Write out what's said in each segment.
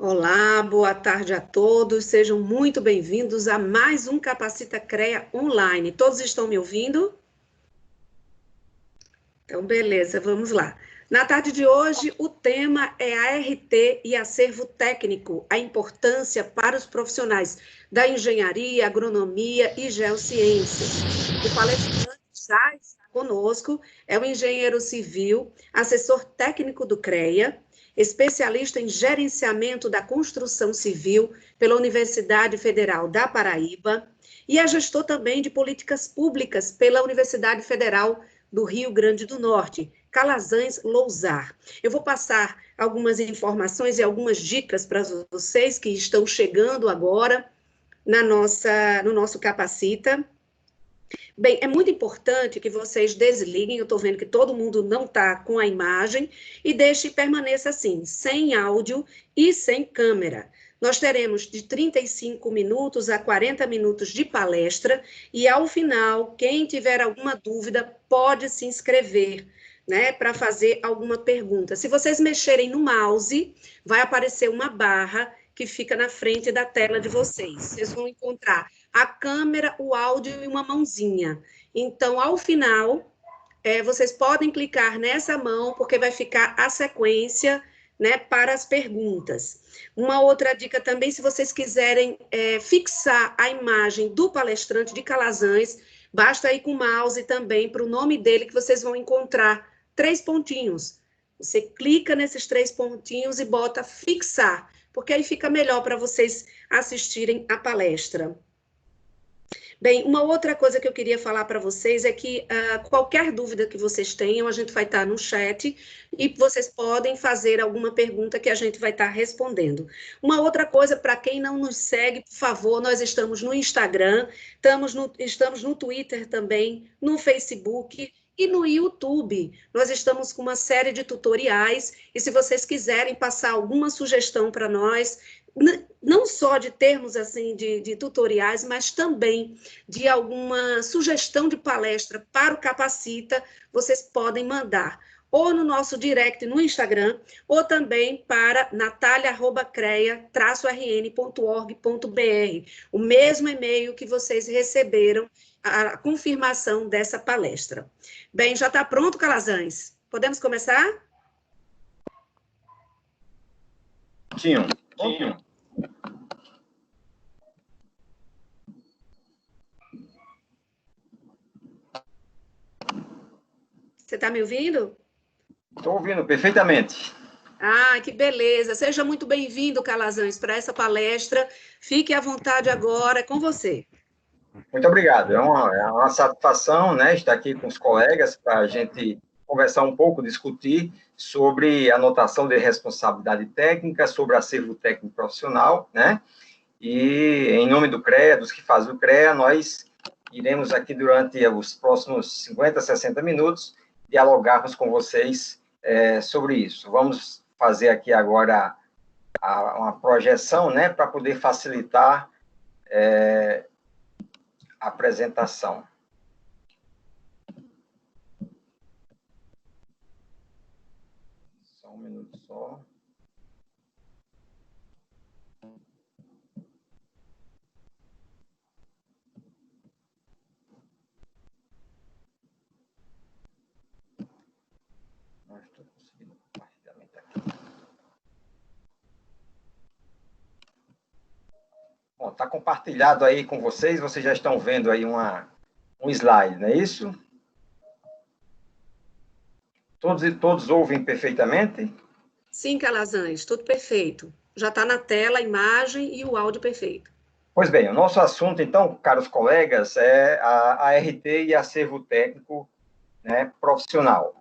Olá, boa tarde a todos, sejam muito bem-vindos a mais um Capacita CREA Online. Todos estão me ouvindo? Então, beleza, vamos lá. Na tarde de hoje, o tema é ART e acervo técnico, a importância para os profissionais da engenharia, agronomia e geociência. O palestrante já está conosco, é o engenheiro civil, assessor técnico do CREA, especialista em gerenciamento da construção civil pela Universidade Federal da Paraíba e é gestor também de políticas públicas pela Universidade Federal do Rio Grande do Norte, Calazans Lousar. Eu vou passar algumas informações e algumas dicas para vocês que estão chegando agora no nosso Capacita. Bem, é muito importante que vocês desliguem, eu estou vendo que todo mundo não está com a imagem, e deixe permaneça assim, sem áudio e sem câmera. Nós teremos de 35 minutos a 40 minutos de palestra, e ao final, quem tiver alguma dúvida, pode se inscrever, né, para fazer alguma pergunta. Se vocês mexerem no mouse, vai aparecer uma barra que fica na frente da tela de vocês. Vocês vão encontrar a câmera, o áudio e uma mãozinha. Então, ao final, vocês podem clicar nessa mão, porque vai ficar a sequência, né, para as perguntas. Uma outra dica também, se vocês quiserem fixar a imagem do palestrante de Calazans, basta ir com o mouse também para o nome dele, que vocês vão encontrar 3 pontinhos. Você clica nesses 3 pontinhos e bota fixar, porque aí fica melhor para vocês assistirem a palestra. Bem, uma outra coisa que eu queria falar para vocês é que qualquer dúvida que vocês tenham, a gente vai estar no chat e vocês podem fazer alguma pergunta que a gente vai estar respondendo. Uma outra coisa, para quem não nos segue, por favor, nós estamos no Instagram, estamos no Twitter também, no Facebook e no YouTube. Nós estamos com uma série de tutoriais e se vocês quiserem passar alguma sugestão para nós, não só de termos assim de tutoriais, mas também de alguma sugestão de palestra para o Capacita, vocês podem mandar ou no nosso direct no Instagram, ou também para natalia@crea-rn.org.br, o mesmo e-mail que vocês receberam a confirmação dessa palestra. Bem, já está pronto, Calazans? Podemos começar? Tinha. Você está me ouvindo? Estou ouvindo perfeitamente. Ah, que beleza. Seja muito bem-vindo, Calazans, para essa palestra. Fique à vontade agora, é com você. Muito obrigado. É uma satisfação, né, estar aqui com os colegas para a gente conversar um pouco, discutir sobre anotação de responsabilidade técnica, sobre acervo técnico profissional, né? E, em nome do CREA, dos que fazem o CREA, nós iremos aqui durante os próximos 50, 60 minutos dialogarmos com vocês sobre isso. Vamos fazer aqui agora uma projeção, né, para poder facilitar a apresentação. Só um minuto só. Não estou conseguindo compartilhamento aqui. Bom, está compartilhado aí com vocês já estão vendo aí um slide, não é isso? Todos ouvem perfeitamente? Sim, Calazans, tudo perfeito. Já está na tela a imagem e o áudio perfeito. Pois bem, o nosso assunto, então, caros colegas, é a ART e acervo técnico, né, profissional.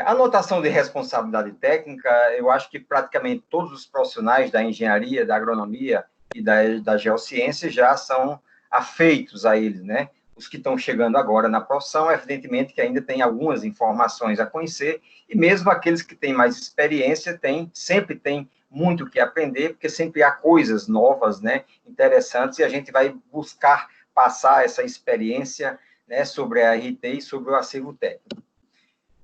Anotação de responsabilidade técnica, eu acho que praticamente todos os profissionais da engenharia, da agronomia e da geociência já são afeitos a eles, né? Os que estão chegando agora na profissão, evidentemente que ainda tem algumas informações a conhecer, e mesmo aqueles que têm mais experiência sempre tem muito o que aprender, porque sempre há coisas novas, né, interessantes, e a gente vai buscar passar essa experiência, né, sobre a ART e sobre o acervo técnico.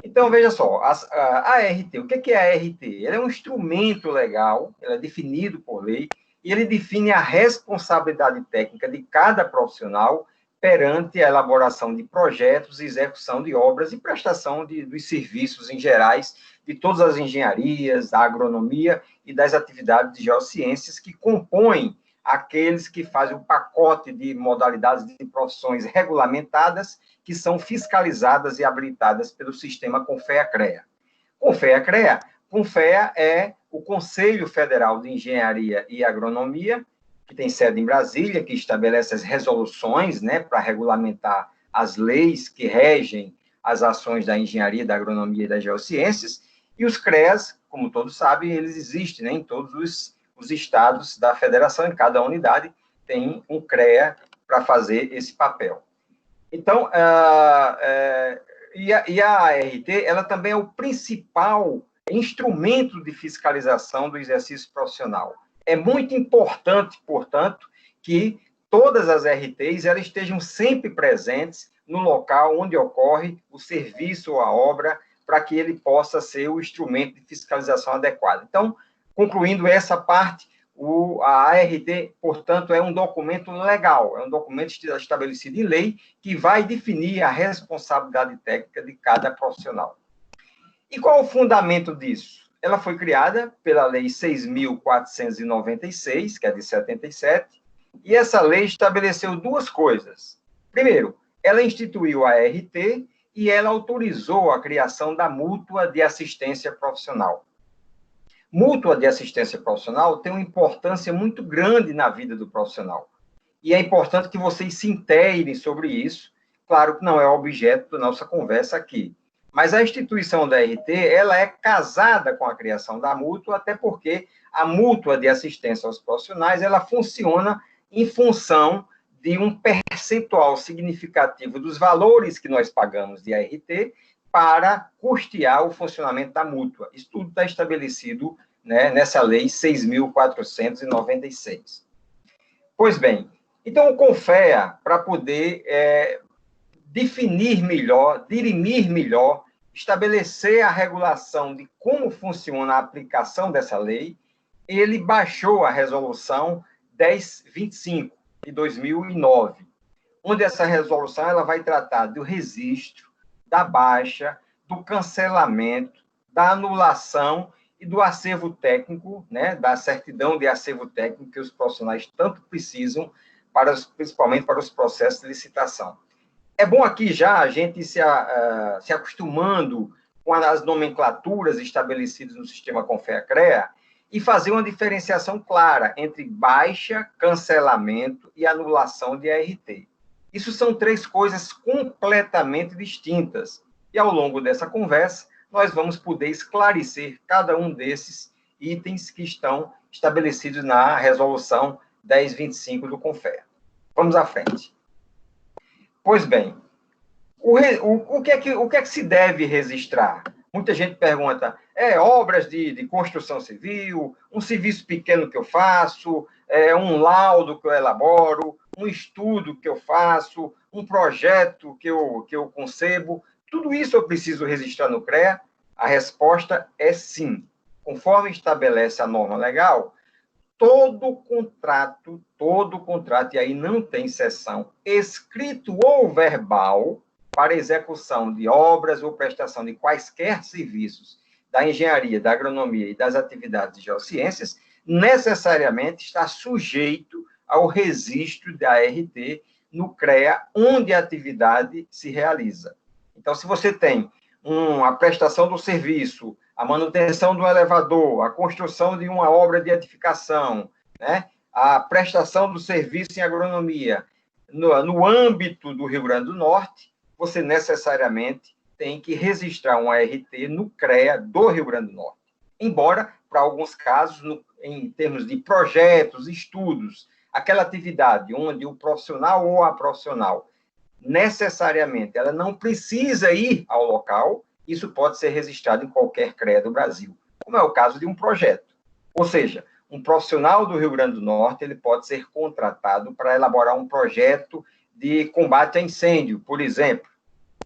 Então, veja só, a ART, o que é a ART? Ela é um instrumento legal, ela é definido por lei, e ele define a responsabilidade técnica de cada profissional perante a elaboração de projetos, execução de obras e prestação dos serviços em gerais de todas as engenharias, da agronomia e das atividades de geociências que compõem aqueles que fazem o pacote de modalidades de profissões regulamentadas que são fiscalizadas e habilitadas pelo sistema CONFEA-CREA. CONFEA-CREA, CONFEA é o Conselho Federal de Engenharia e Agronomia, que tem sede em Brasília, que estabelece as resoluções, né, para regulamentar as leis que regem as ações da engenharia, da agronomia e das geociências, e os CREAs, como todos sabem, eles existem, né, em todos os estados da federação, em cada unidade tem um CREA para fazer esse papel. Então, a ART, ela também é o principal instrumento de fiscalização do exercício profissional. É muito importante, portanto, que todas as RTs elas estejam sempre presentes no local onde ocorre o serviço ou a obra, para que ele possa ser o instrumento de fiscalização adequado. Então, concluindo essa parte, a ART, portanto, é um documento legal, é um documento estabelecido em lei que vai definir a responsabilidade técnica de cada profissional. E qual é o fundamento disso? Ela foi criada pela Lei 6.496, que é de 77, e essa lei estabeleceu duas coisas. Primeiro, ela instituiu a ART e ela autorizou a criação da mútua de assistência profissional. Mútua de assistência profissional tem uma importância muito grande na vida do profissional. E é importante que vocês se inteirem sobre isso. Claro que não é o objeto da nossa conversa aqui. Mas a instituição da RT, ela é casada com a criação da mútua, até porque a mútua de assistência aos profissionais, ela funciona em função de um percentual significativo dos valores que nós pagamos de ART para custear o funcionamento da mútua. Isso tudo está estabelecido, né, nessa lei 6.496. Pois bem, então o CONFEA, para poder definir melhor, dirimir melhor, estabelecer a regulação de como funciona a aplicação dessa lei, ele baixou a resolução 1025 de 2009, onde essa resolução ela vai tratar do registro, da baixa, do cancelamento, da anulação e do acervo técnico, né, da certidão de acervo técnico que os profissionais tanto precisam, principalmente para os processos de licitação. É bom aqui já a gente se acostumando com as nomenclaturas estabelecidas no sistema CONFEA-CREA e fazer uma diferenciação clara entre baixa, cancelamento e anulação de ART. Isso são três coisas completamente distintas. E, ao longo dessa conversa, nós vamos poder esclarecer cada um desses itens que estão estabelecidos na resolução 1025 do CONFEA. Vamos à frente. Pois bem, o que é que se deve registrar? Muita gente pergunta, obras de construção civil, um serviço pequeno que eu faço, um laudo que eu elaboro, um estudo que eu faço, um projeto que eu concebo, tudo isso eu preciso registrar no CREA? A resposta é sim. Conforme estabelece a norma legal, todo contrato, e aí não tem exceção, escrito ou verbal, para execução de obras ou prestação de quaisquer serviços da engenharia, da agronomia e das atividades de geociências, necessariamente está sujeito ao registro da ART no CREA, onde a atividade se realiza. Então, se você tem a prestação do serviço, a manutenção do elevador, a construção de uma obra de edificação, né, a prestação do serviço em agronomia, no âmbito do Rio Grande do Norte, você necessariamente tem que registrar um ART no CREA do Rio Grande do Norte. Embora, para alguns casos, em termos de projetos, estudos, aquela atividade onde o profissional ou a profissional, necessariamente, ela não precisa ir ao local, isso pode ser registrado em qualquer CREA do Brasil, como é o caso de um projeto. Ou seja, um profissional do Rio Grande do Norte, ele pode ser contratado para elaborar um projeto de combate a incêndio, por exemplo,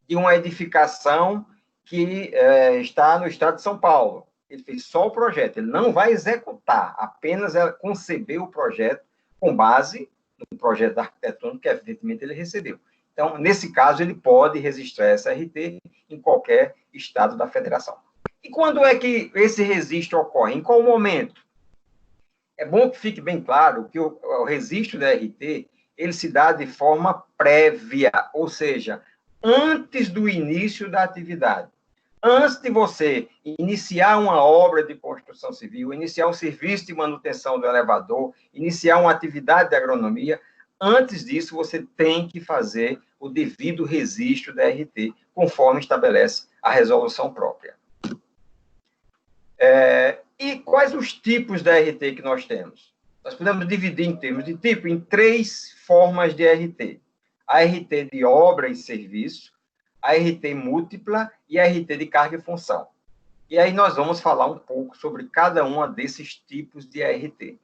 de uma edificação que está no estado de São Paulo. Ele fez só o projeto, ele não vai executar, apenas conceber o projeto com base no projeto arquitetônico que, evidentemente, ele recebeu. Então, nesse caso, ele pode registrar essa RT em qualquer estado da federação. E quando é que esse registro ocorre? Em qual momento? É bom que fique bem claro que o registro da RT, ele se dá de forma prévia, ou seja, antes do início da atividade. Antes de você iniciar uma obra de construção civil, iniciar um serviço de manutenção do elevador, iniciar uma atividade de agronomia, antes disso, você tem que fazer o devido registro da RT, conforme estabelece a resolução própria. E quais os tipos da RT que nós temos? Nós podemos dividir em termos de tipo em 3 formas de RT. A RT de obra e serviço, a RT múltipla e a RT de carga e função. E aí nós vamos falar um pouco sobre cada uma desses tipos de RT.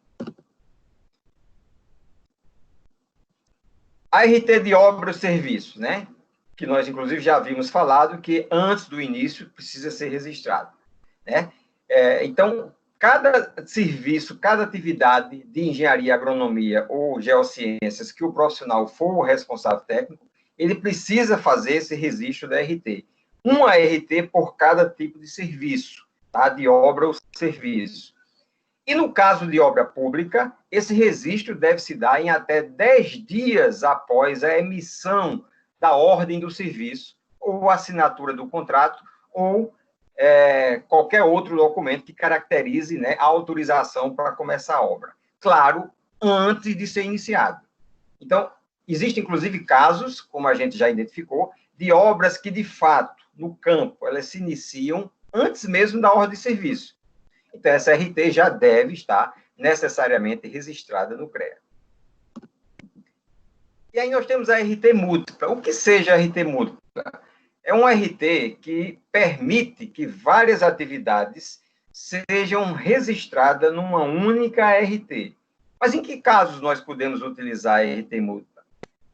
A RT de obra e serviço, né? Que nós, inclusive, já havíamos falado que antes do início precisa ser registrado, né? Então, cada serviço, cada atividade de engenharia, agronomia ou geociências que o profissional for o responsável técnico, ele precisa fazer esse registro da RT. Uma RT por cada tipo de serviço, tá? De obra ou serviço. E no caso de obra pública, esse registro deve se dar em até 10 dias após a emissão da ordem do serviço, ou assinatura do contrato, ou qualquer outro documento que caracterize, né, a autorização para começar a obra. Claro, antes de ser iniciado. Então, existem, inclusive, casos, como a gente já identificou, de obras que, de fato, no campo, elas se iniciam antes mesmo da ordem de serviço. Então, essa RT já deve estar necessariamente registrada no CREA. E aí nós temos a RT múltipla. O que seja a RT múltipla? É uma RT que permite que várias atividades sejam registradas numa única RT. Mas em que casos nós podemos utilizar a RT múltipla?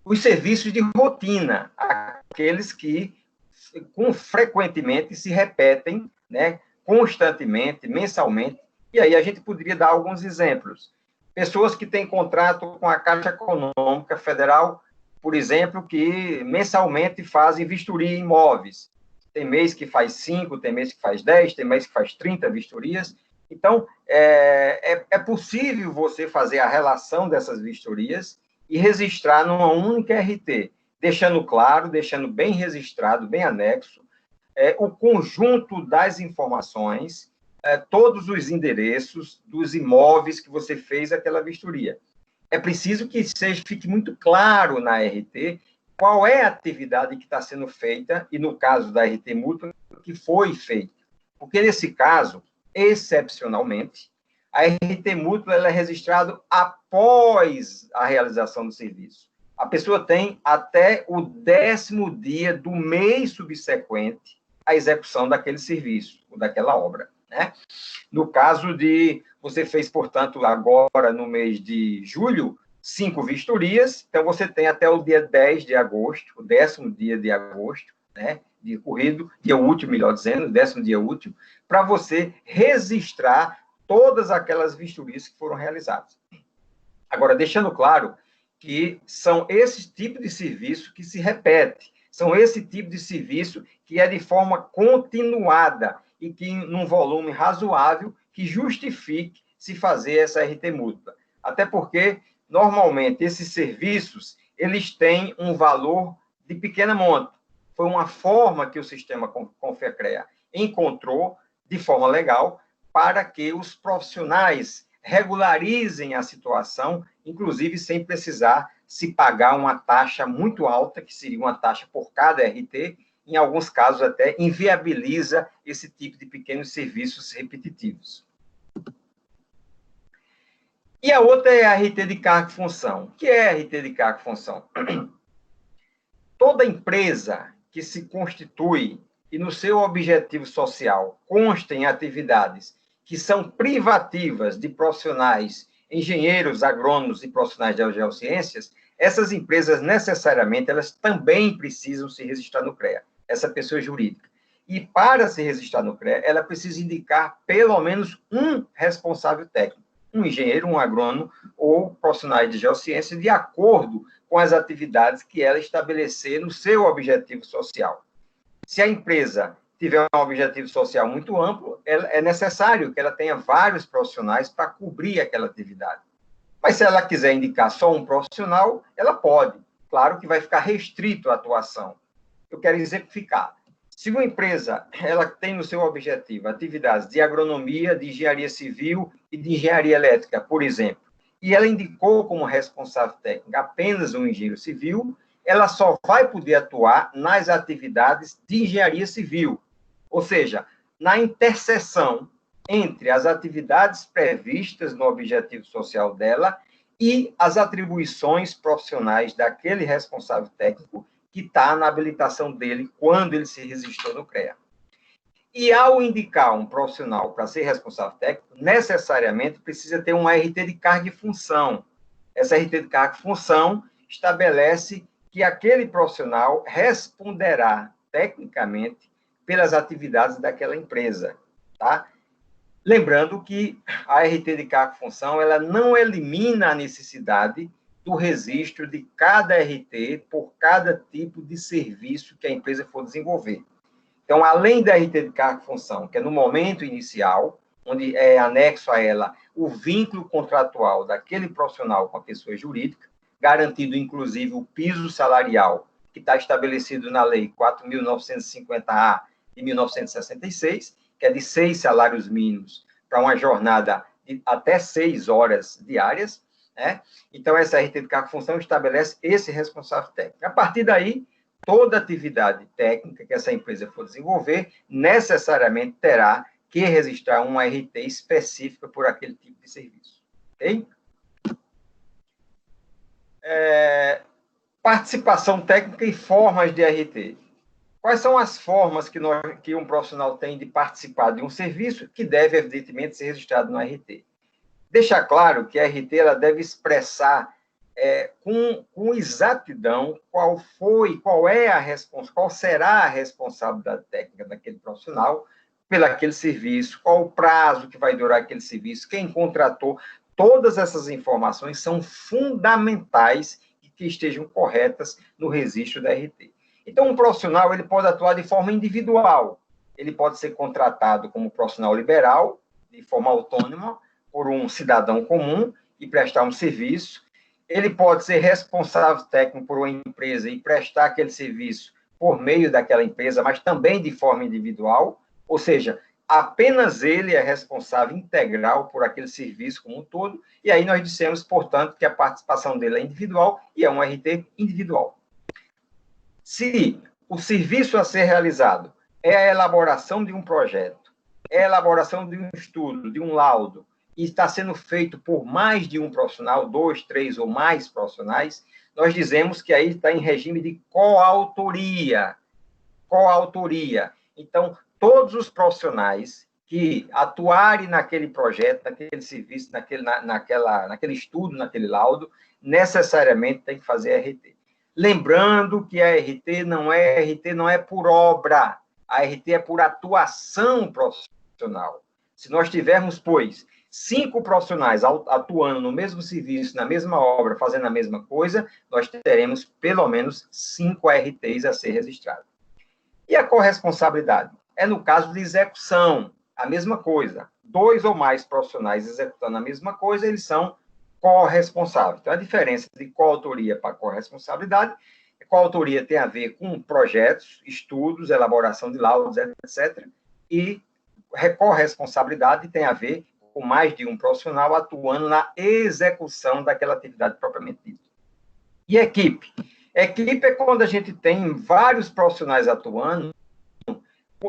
Os serviços de rotina, aqueles que frequentemente se repetem, né, constantemente, mensalmente, e aí a gente poderia dar alguns exemplos. Pessoas que têm contrato com a Caixa Econômica Federal, por exemplo, que mensalmente fazem vistoria em imóveis. Tem mês que faz 5, tem mês que faz 10, tem mês que faz 30 vistorias. Então, é possível você fazer a relação dessas vistorias e registrar numa única RT, deixando claro, deixando bem registrado, bem anexo, o conjunto das informações, todos os endereços dos imóveis que você fez aquela vistoria. É preciso que fique muito claro na RT qual é a atividade que está sendo feita, e no caso da RT múltipla, que foi feita. Porque, nesse caso, excepcionalmente, a RT múltipla ela é registrada após a realização do serviço. A pessoa tem até o 10º dia do mês subsequente à execução daquele serviço, ou daquela obra, né? No caso de, você fez, portanto, agora no mês de julho, 5 vistorias, então você tem até o dia 10 de agosto, o 10º dia de agosto, né, de corrido, dia útil, melhor dizendo, 10º dia útil, para você registrar todas aquelas vistorias que foram realizadas. Agora, deixando claro que são esses tipos de serviço que se repete, são esse tipo de serviço que é de forma continuada e que num volume razoável que justifique se fazer essa RT múltipla. Até porque, normalmente, esses serviços, eles têm um valor de pequena monta. Foi uma forma que o sistema Confercrea encontrou, de forma legal, para que os profissionais regularizem a situação, inclusive sem precisar se pagar uma taxa muito alta, que seria uma taxa por cada RT, em alguns casos até inviabiliza esse tipo de pequenos serviços repetitivos. E a outra é a RT de carga e função. O que é a RT de carga e função? Toda empresa que se constitui e no seu objetivo social consta em atividades que são privativas de profissionais, engenheiros, agrônomos e profissionais de geociências, essas empresas necessariamente elas também precisam se registrar no CREA, essa pessoa jurídica. E para se registrar no CREA, ela precisa indicar pelo menos um responsável técnico, um engenheiro, um agrônomo ou profissionais de geociência, de acordo com as atividades que ela estabelecer no seu objetivo social. Se a empresa tiver um objetivo social muito amplo, é necessário que ela tenha vários profissionais para cobrir aquela atividade. Mas se ela quiser indicar só um profissional, ela pode. Claro que vai ficar restrito a atuação. Eu quero exemplificar. Se uma empresa ela tem no seu objetivo atividades de agronomia, de engenharia civil e de engenharia elétrica, por exemplo, e ela indicou como responsável técnico apenas um engenheiro civil, ela só vai poder atuar nas atividades de engenharia civil, ou seja, na interseção entre as atividades previstas no objetivo social dela e as atribuições profissionais daquele responsável técnico que está na habilitação dele quando ele se registrou no CREA. E ao indicar um profissional para ser responsável técnico, necessariamente precisa ter uma RT de cargo e função. Essa RT de cargo e função estabelece que aquele profissional responderá tecnicamente pelas atividades daquela empresa, tá? Lembrando que a RT de cargo e função, ela não elimina a necessidade do registro de cada RT por cada tipo de serviço que a empresa for desenvolver. Então, além da RT de cargo e função, que é no momento inicial, onde é anexo a ela o vínculo contratual daquele profissional com a pessoa jurídica, garantido, inclusive, o piso salarial, que está estabelecido na Lei 4.950-A de 1966, que é de 6 salários mínimos para uma jornada de até 6 horas diárias, né? Então, essa RT de cargo e função estabelece esse responsável técnico. A partir daí, toda atividade técnica que essa empresa for desenvolver, necessariamente terá que registrar uma RT específica por aquele tipo de serviço. Ok? Participação técnica e formas de RT. Quais são as formas que um profissional tem de participar de um serviço que deve, evidentemente, ser registrado no RT? Deixar claro que a RT ela deve expressar com exatidão qual será a responsabilidade técnica daquele profissional pelaquele serviço, qual o prazo que vai durar aquele serviço, quem contratou. Todas essas informações são fundamentais e que estejam corretas no registro da RT. Então, um profissional ele pode atuar de forma individual. Ele pode ser contratado como profissional liberal, de forma autônoma, por um cidadão comum e prestar um serviço. Ele pode ser responsável técnico por uma empresa e prestar aquele serviço por meio daquela empresa, mas também de forma individual, ou seja, apenas ele é responsável integral por aquele serviço como um todo, e aí nós dissemos, portanto, que a participação dele é individual e é um RT individual. Se o serviço a ser realizado é a elaboração de um projeto, é a elaboração de um estudo, de um laudo, e está sendo feito por mais de um profissional, 2, 3 ou mais profissionais, nós dizemos que aí está em regime de coautoria. Coautoria. Então, todos os profissionais que atuarem naquele projeto, naquele serviço, naquele estudo, naquele laudo, necessariamente tem que fazer RT. Lembrando que a RT não é por obra, a RT é por atuação profissional. Se nós tivermos, pois, 5 profissionais atuando no mesmo serviço, na mesma obra, fazendo a mesma coisa, nós teremos pelo menos 5 RTs a ser registrados. E a corresponsabilidade? É no caso de execução, a mesma coisa. 2 ou mais profissionais executando a mesma coisa, eles são corresponsáveis. Então, a diferença de coautoria para corresponsabilidade, coautoria tem a ver com projetos, estudos, elaboração de laudos, etc. E corresponsabilidade tem a ver com mais de um profissional atuando na execução daquela atividade propriamente dita. E equipe? Equipe é quando a gente tem vários profissionais atuando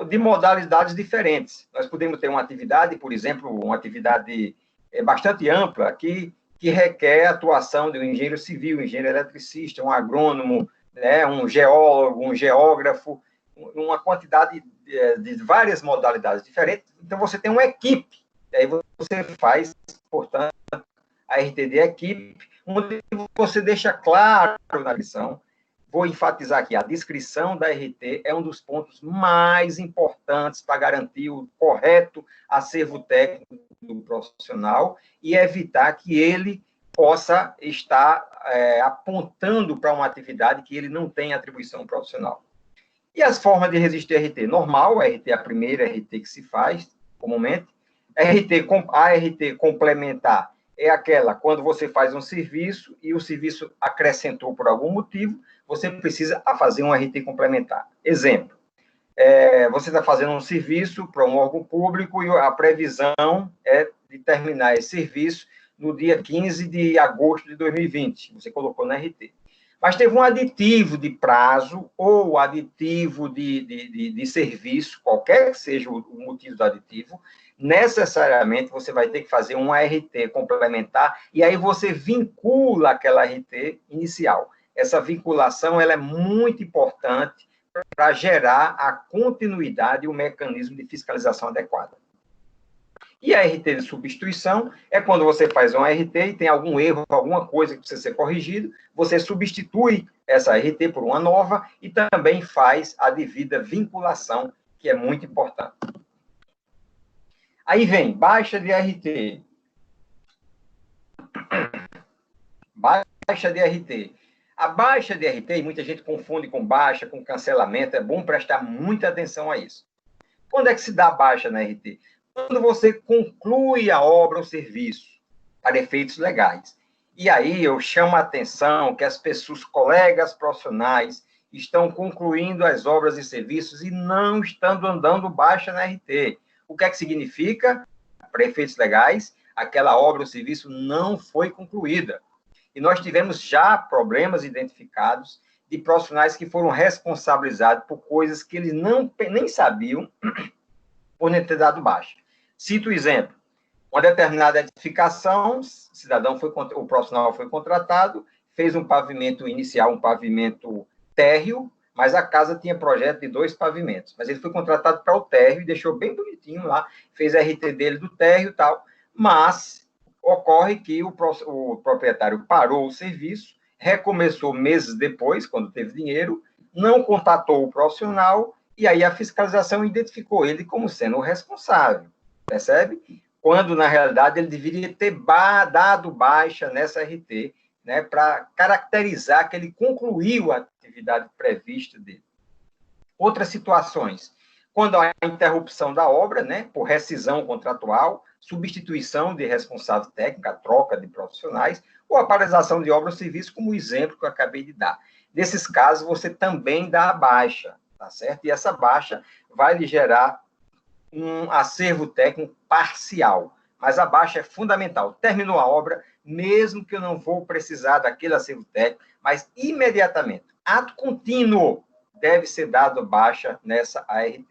de modalidades diferentes. Nós podemos ter uma atividade, por exemplo, uma atividade bastante ampla, que requer a atuação de um engenheiro civil, um engenheiro eletricista, um agrônomo, né, um geólogo, um geógrafo, uma quantidade de várias modalidades diferentes. Então, você tem uma equipe. E aí você faz, portanto, a RT de equipe, onde você deixa claro na lição vou enfatizar aqui, a descrição da RT é um dos pontos mais importantes para garantir o correto acervo técnico do profissional e evitar que ele possa estar apontando para uma atividade que ele não tem atribuição profissional. E as formas de resistir a RT? Normal, a RT é a primeira RT que se faz, comumente. A RT complementar é aquela quando você faz um serviço e o serviço acrescentou por algum motivo, você precisa fazer um RT complementar. Exemplo, você está fazendo um serviço para um órgão público e a previsão é de terminar esse serviço no dia 15 de agosto de 2020. Você colocou na RT. Mas teve um aditivo de prazo ou aditivo de serviço, qualquer que seja o motivo do aditivo, necessariamente você vai ter que fazer um RT complementar e aí você vincula aquela RT inicial. Essa vinculação ela é muito importante para gerar a continuidade e o mecanismo de fiscalização adequada. E a RT de substituição é quando você faz um RT e tem algum erro, alguma coisa que precisa ser corrigido, você substitui essa RT por uma nova e também faz a devida vinculação, que é muito importante. Aí vem baixa de RT. Baixa de RT. A baixa de RT, e muita gente confunde com baixa, com cancelamento, é bom prestar muita atenção a isso. Quando é que se dá baixa na RT? Quando você conclui a obra ou serviço para efeitos legais. E aí eu chamo a atenção que as pessoas, colegas profissionais, estão concluindo as obras e serviços e não estão dando baixa na RT. O que é que significa? Para efeitos legais, aquela obra ou serviço não foi concluída. E nós tivemos já problemas identificados de profissionais que foram responsabilizados por coisas que eles nem sabiam por não ter dado baixa. Cito o exemplo. Uma determinada edificação, o profissional foi contratado, fez um pavimento inicial, um pavimento térreo, mas a casa tinha projeto de 2 pavimentos. Mas ele foi contratado para o térreo e deixou bem bonitinho lá, fez a RT dele do térreo e tal, mas ocorre que o proprietário parou o serviço, recomeçou meses depois, quando teve dinheiro, não contatou o profissional, e aí a fiscalização identificou ele como sendo o responsável, percebe? Quando, na realidade, ele deveria ter dado baixa nessa RT, né, para caracterizar que ele concluiu a atividade prevista dele. Outras situações, quando há a interrupção da obra, né, por rescisão contratual, substituição de responsável técnico, a troca de profissionais, ou a paralisação de obra ou serviço, como o exemplo que eu acabei de dar. Nesses casos, você também dá a baixa, tá certo? E essa baixa vai lhe gerar um acervo técnico parcial, mas a baixa é fundamental. Terminou a obra, mesmo que eu não vou precisar daquele acervo técnico, mas imediatamente, ato contínuo, deve ser dado baixa nessa ART.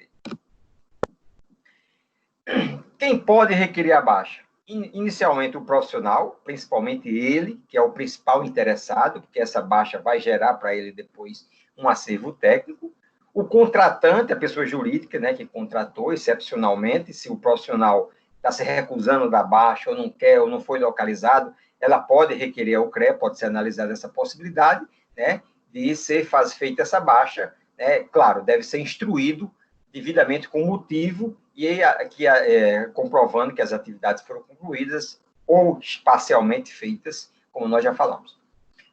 Quem pode requerer a baixa? Inicialmente o profissional, principalmente ele, que é o principal interessado, porque essa baixa vai gerar para ele depois um acervo técnico. O contratante, a pessoa jurídica, né, que contratou excepcionalmente, se o profissional está se recusando da baixa ou não quer ou não foi localizado, ela pode requerer ao CREA, pode ser analisada essa possibilidade, né, de ser feita essa baixa, né, claro, deve ser instruído devidamente com motivo e comprovando que as atividades foram concluídas ou parcialmente feitas, como nós já falamos.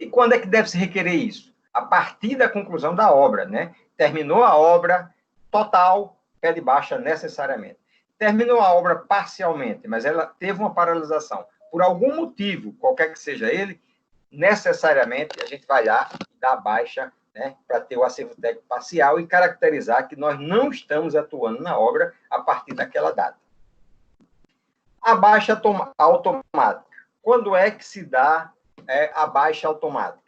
E quando é que deve se requerer isso? A partir da conclusão da obra, né? Terminou a obra total, pede baixa necessariamente. Terminou a obra parcialmente, mas ela teve uma paralisação. Por algum motivo, qualquer que seja ele, necessariamente a gente vai lá e dá a baixa, né, para ter o acervo técnico parcial e caracterizar que nós não estamos atuando na obra a partir daquela data. A baixa automática. Quando é que se dá a baixa automática?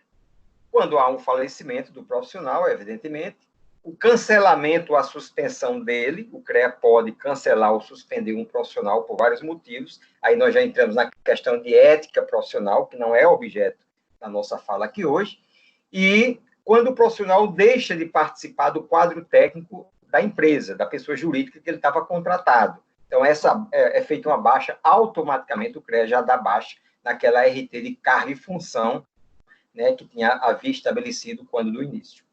Quando há um falecimento do profissional, evidentemente, o cancelamento, a suspensão dele, o CREA pode cancelar ou suspender um profissional por vários motivos, aí nós já entramos na questão de ética profissional, que não é objeto da nossa fala aqui hoje, e quando o profissional deixa de participar do quadro técnico da empresa, da pessoa jurídica que ele estava contratado. Então, essa é feita uma baixa, automaticamente o CREA já dá baixa naquela RT de cargo e função né, que havia estabelecido quando do início.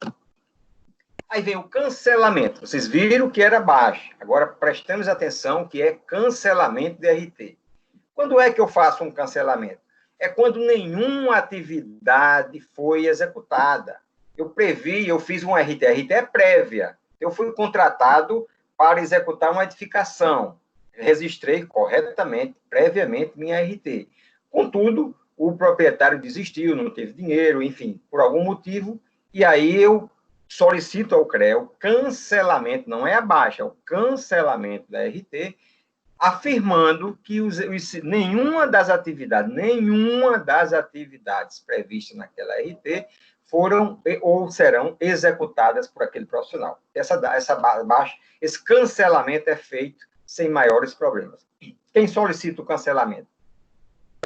Aí vem o cancelamento. Vocês viram que era baixa. Agora, prestamos atenção que é cancelamento de RT. Quando é que eu faço um cancelamento? É quando nenhuma atividade foi executada. Eu previ, eu fiz um RT. RT é prévia. Eu fui contratado para executar uma edificação. Registrei corretamente, previamente, minha RT. Contudo, o proprietário desistiu, não teve dinheiro, enfim, por algum motivo, e aí eu solicito ao CREA o cancelamento, não é a baixa, é o cancelamento da RT, afirmando que nenhuma das atividades previstas naquela RT foram ou serão executadas por aquele profissional. Esse cancelamento é feito sem maiores problemas. Quem solicita o cancelamento?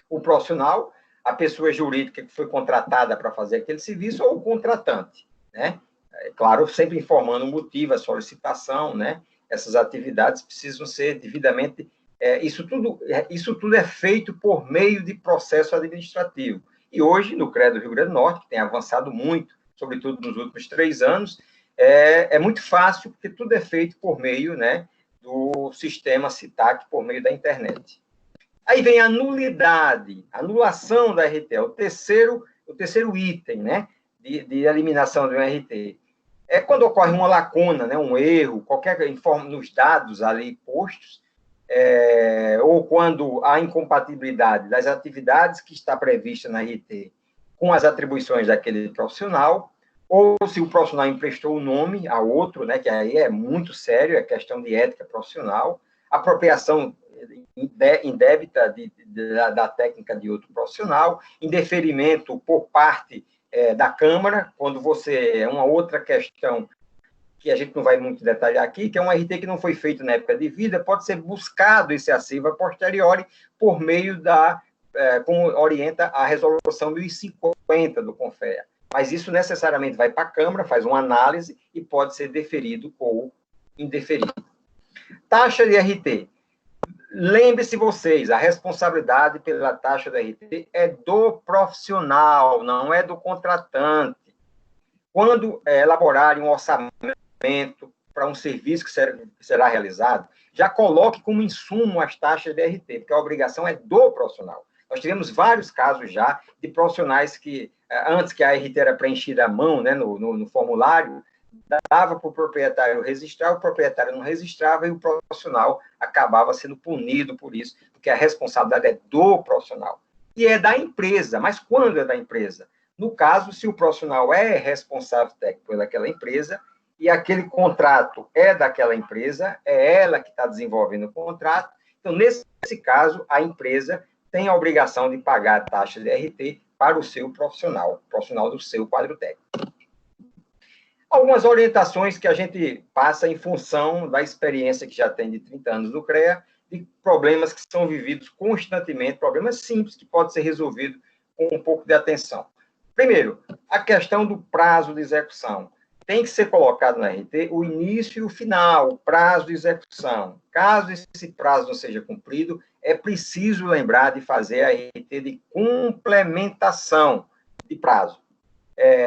O profissional, a pessoa jurídica que foi contratada para fazer aquele serviço ou o contratante, né? É claro, sempre informando o motivo, a solicitação, né? Essas atividades precisam ser devidamente... Isso tudo é feito por meio de processo administrativo. E hoje, no CREA do Rio Grande do Norte, que tem avançado muito, sobretudo nos últimos 3 anos, é muito fácil, porque tudo é feito por meio, né, do sistema CITAC, por meio da internet. Aí vem a nulidade, anulação da RT, o terceiro item, né, de eliminação de um RT. É quando ocorre uma lacuna, né, um erro, qualquer nos dados ali postos, ou quando há incompatibilidade das atividades que está prevista na RT com as atribuições daquele profissional, ou se o profissional emprestou o nome a outro, né, que aí é muito sério, é questão de ética profissional, apropriação indébita da técnica de outro profissional, indeferimento por parte da Câmara, quando é uma outra questão que a gente não vai muito detalhar aqui, que é um RT que não foi feito na época de vida, pode ser buscado esse acervo a posteriori por meio como orienta a resolução 1050 do CONFEA. Mas isso necessariamente vai para a Câmara, faz uma análise e pode ser deferido ou indeferido. Taxa de RT. Lembre-se vocês, a responsabilidade pela taxa da RT é do profissional, não é do contratante. Quando elaborarem um orçamento para um serviço que será realizado, já coloque como insumo as taxas de RT, porque a obrigação é do profissional. Nós tivemos vários casos já de profissionais que, antes que a RT era preenchida à mão, né, no formulário, dava para o proprietário registrar, o proprietário não registrava e o profissional acabava sendo punido por isso, porque a responsabilidade é do profissional. E é da empresa, mas quando é da empresa? No caso, se o profissional é responsável técnico daquela empresa e aquele contrato é daquela empresa, é ela que está desenvolvendo o contrato, então, nesse caso, a empresa tem a obrigação de pagar a taxa de RT para o seu profissional do seu quadro técnico. Algumas orientações que a gente passa em função da experiência que já tem de 30 anos no CREA, de problemas que são vividos constantemente, problemas simples que podem ser resolvidos com um pouco de atenção. Primeiro, a questão do prazo de execução. Tem que ser colocado no RT o início e o final, o prazo de execução. Caso esse prazo não seja cumprido, é preciso lembrar de fazer a RT de complementação de prazo.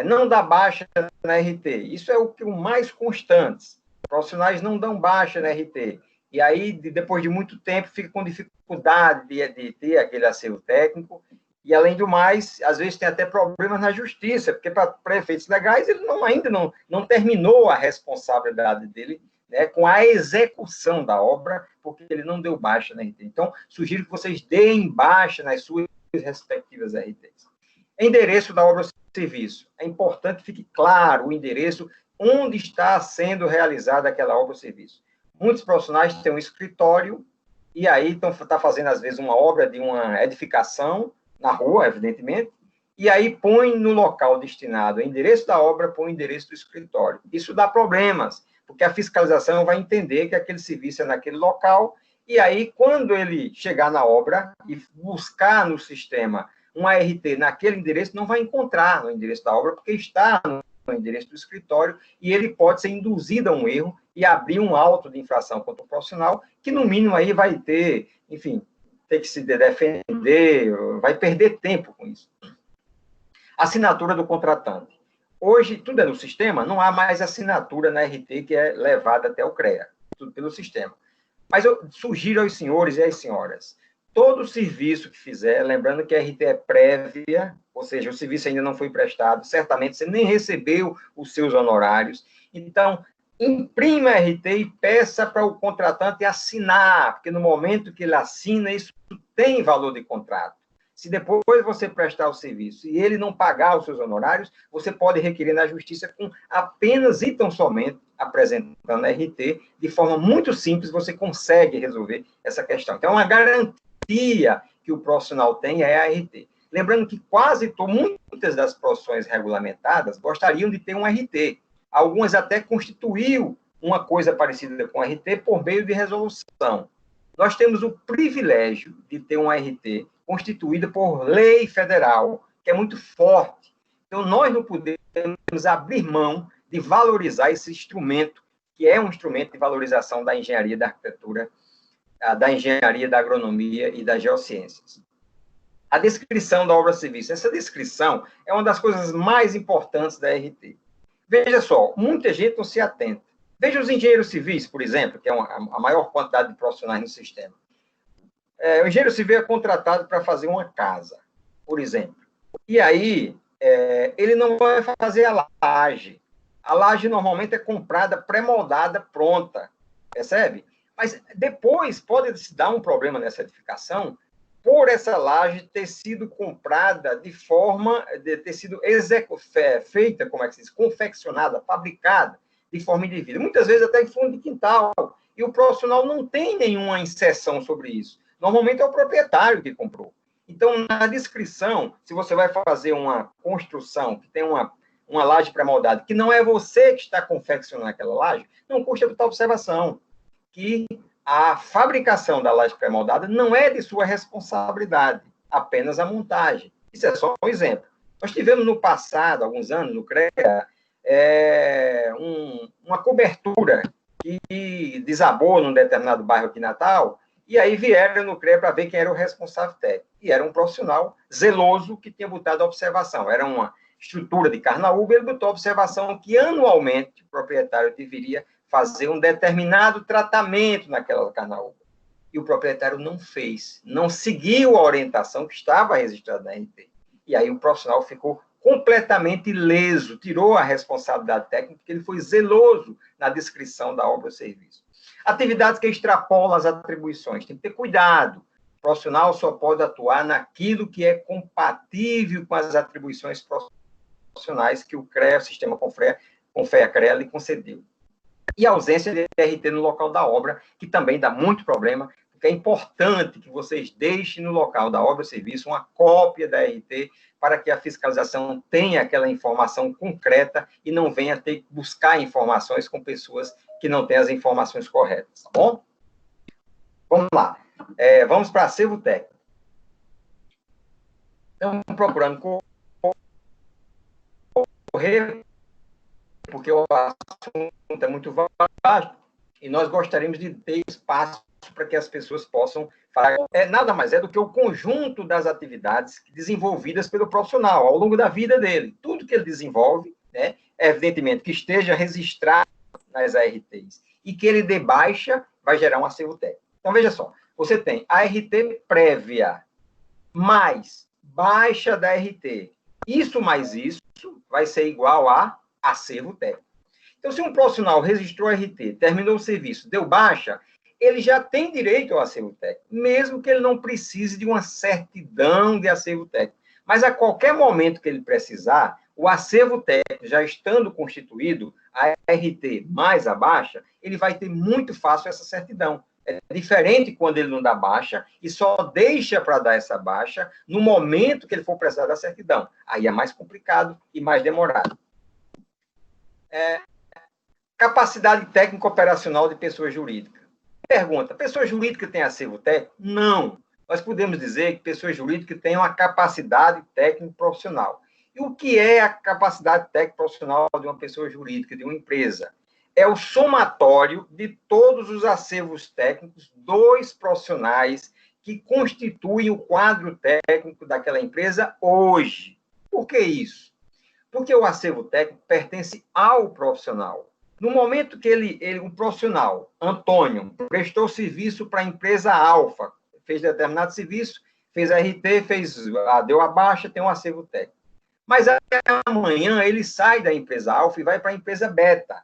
Não dá baixa na RT. Isso é o mais constante. Profissionais não dão baixa na RT. E aí, depois de muito tempo, fica com dificuldade de ter aquele acervo técnico. E, além do mais, às vezes tem até problemas na justiça, porque para efeitos legais ele ainda não terminou a responsabilidade dele, né, com a execução da obra, porque ele não deu baixa na RT. Então, sugiro que vocês deem baixa nas suas respectivas RTs. Endereço da obra ou serviço. É importante que fique claro o endereço onde está sendo realizada aquela obra ou serviço. Muitos profissionais têm um escritório e aí está fazendo, às vezes, uma obra de uma edificação na rua, evidentemente, e aí põe no local destinado o endereço da obra, põe o endereço do escritório. Isso dá problemas, porque a fiscalização vai entender que aquele serviço é naquele local, e aí, quando ele chegar na obra e buscar no sistema uma RT naquele endereço, não vai encontrar no endereço da obra, porque está no endereço do escritório, e ele pode ser induzido a um erro e abrir um auto de infração contra o profissional, que, no mínimo, aí vai ter, enfim, ter que se defender, vai perder tempo com isso. Assinatura do contratante. Hoje, tudo é no sistema, não há mais assinatura na RT que é levada até o CREA, tudo pelo sistema. Mas eu sugiro aos senhores e às senhoras, todo serviço que fizer, lembrando que a RT é prévia, ou seja, o serviço ainda não foi prestado, certamente você nem recebeu os seus honorários, então, imprima a RT e peça para o contratante assinar, porque no momento que ele assina, isso tem valor de contrato. Se depois você prestar o serviço e ele não pagar os seus honorários, você pode requerer na justiça com apenas e tão somente apresentando a RT. De forma muito simples, você consegue resolver essa questão. Então, uma garantia que o profissional tem é a RT. Lembrando que muitas das profissões regulamentadas gostariam de ter um RT. Algumas até constituiu uma coisa parecida com RT por meio de resolução. Nós temos o privilégio de ter um RT constituída por lei federal, que é muito forte. Então, nós não podemos abrir mão de valorizar esse instrumento, que é um instrumento de valorização da engenharia da arquitetura, da engenharia da agronomia e das geociências. A descrição da obra-serviço. Essa descrição é uma das coisas mais importantes da RT. Veja só, muita gente não se atenta. Veja os engenheiros civis, por exemplo, que é a maior quantidade de profissionais no sistema. O engenheiro civil é contratado para fazer uma casa, por exemplo. E aí, ele não vai fazer a laje. A laje normalmente é comprada, pré-moldada, pronta, percebe? Mas depois pode se dar um problema nessa edificação por essa laje ter sido comprada de forma, de ter sido feita, como é que se diz, confeccionada, fabricada de forma indevida. Muitas vezes até em fundo de quintal. E o profissional não tem nenhuma inserção sobre isso. Normalmente é o proprietário que comprou. Então, na descrição, se você vai fazer uma construção que tem uma laje pré-moldada, que não é você que está confeccionando aquela laje, não custa botar observação que a fabricação da laje pré-moldada não é de sua responsabilidade, apenas a montagem. Isso é só um exemplo. Nós tivemos no passado, alguns anos, no CREA, uma cobertura que desabou num determinado bairro aqui em Natal, e aí vieram no CREA para ver quem era o responsável técnico. E era um profissional zeloso que tinha botado a observação. Era uma estrutura de carnaúba, ele botou a observação que anualmente o proprietário deveria fazer um determinado tratamento naquela carnaúba. E o proprietário não fez, não seguiu a orientação que estava registrada na RT. E aí o profissional ficou completamente ileso, tirou a responsabilidade técnica, porque ele foi zeloso na descrição da obra ou serviço. Atividades que extrapolam as atribuições, tem que ter cuidado. O profissional só pode atuar naquilo que é compatível com as atribuições profissionais que o CREA, o Sistema Confea-CREA, lhe concedeu. E a ausência de RT no local da obra, que também dá muito problema, porque é importante que vocês deixem no local da obra ou serviço uma cópia da RT para que a fiscalização tenha aquela informação concreta e não venha ter que buscar informações com pessoas que não têm as informações corretas, tá bom? Vamos lá. Vamos para acervo técnico. Estamos procurando correr, porque o assunto é muito vasto e nós gostaríamos de ter espaço para que as pessoas possam falar. Nada mais é do que o conjunto das atividades desenvolvidas pelo profissional ao longo da vida dele. Tudo que ele desenvolve, né, evidentemente, que esteja registrado nas ARTs e que ele dê baixa, vai gerar um acervo técnico. Então, veja só, você tem a RT prévia mais baixa da RT. Isso mais isso vai ser igual a acervo técnico. Então, se um profissional registrou a RT, terminou o serviço, deu baixa, ele já tem direito ao acervo técnico, mesmo que ele não precise de uma certidão de acervo técnico. Mas a qualquer momento que ele precisar, o acervo técnico, já estando constituído, a RT mais a baixa, ele vai ter muito fácil essa certidão. É diferente quando ele não dá baixa e só deixa para dar essa baixa no momento que ele for precisar da certidão. Aí é mais complicado e mais demorado. Capacidade técnica operacional de pessoa jurídica. Pergunta, pessoa jurídica tem acervo técnico? Não. Nós podemos dizer que pessoa jurídica tem uma capacidade técnica profissional. E o que é a capacidade técnica profissional de uma pessoa jurídica, de uma empresa? É o somatório de todos os acervos técnicos dos profissionais que constituem o quadro técnico daquela empresa hoje. Por que isso? Porque o acervo técnico pertence ao profissional. No momento que o profissional, Antônio, prestou serviço para a empresa Alfa, fez determinado serviço, fez a RT, deu a baixa, tem um acervo técnico. Mas amanhã ele sai da empresa Alfa e vai para a empresa Beta.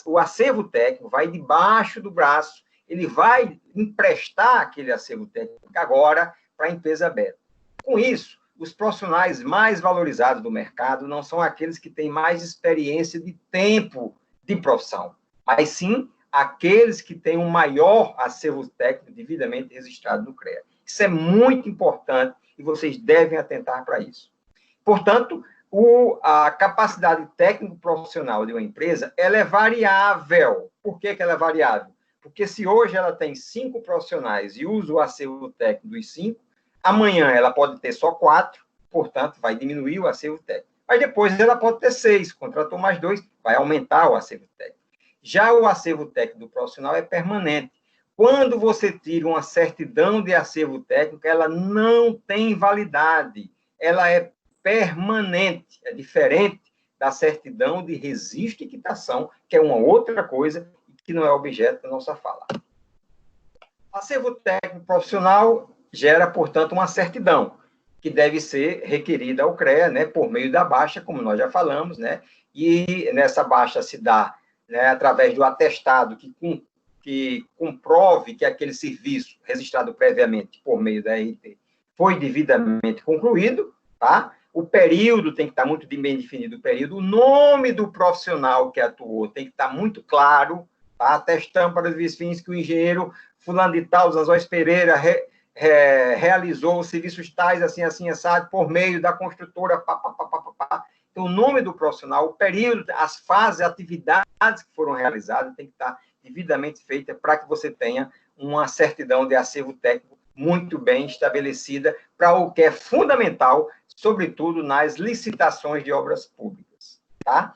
O acervo técnico vai debaixo do braço, ele vai emprestar aquele acervo técnico agora para a empresa Beta. Com isso, os profissionais mais valorizados do mercado não são aqueles que têm mais experiência de tempo de profissão, mas sim aqueles que têm um maior acervo técnico devidamente registrado no CREA. Isso é muito importante e vocês devem atentar para isso. Portanto, a capacidade técnico-profissional de uma empresa, ela é variável. Por que ela é variável? Porque se hoje ela tem 5 profissionais e usa o acervo técnico dos 5, amanhã ela pode ter só 4, portanto, vai diminuir o acervo técnico. Mas depois ela pode ter 6, contratou mais 2, vai aumentar o acervo técnico. Já o acervo técnico do profissional é permanente. Quando você tira uma certidão de acervo técnico, ela não tem validade, ela é permanente, é diferente da certidão de registro e quitação, que é uma outra coisa que não é objeto da nossa fala. Acervo técnico profissional gera, portanto, uma certidão, que deve ser requerida ao CREA, né, por meio da baixa, como nós já falamos, né, e nessa baixa se dá, né, através do atestado que comprove que aquele serviço registrado previamente por meio da RT foi devidamente concluído, tá? O período tem que estar muito bem definido, o período, o nome do profissional que atuou tem que estar muito claro, tá? Atestando para os fins que o engenheiro fulano de tal, Zazóis Pereira, realizou os serviços tais, assim, assim, assado, por meio da construtora, Então, o nome do profissional, o período, as fases, atividades que foram realizadas, tem que estar devidamente feita para que você tenha uma certidão de acervo técnico muito bem estabelecida para o que é fundamental, sobretudo nas licitações de obras públicas, tá?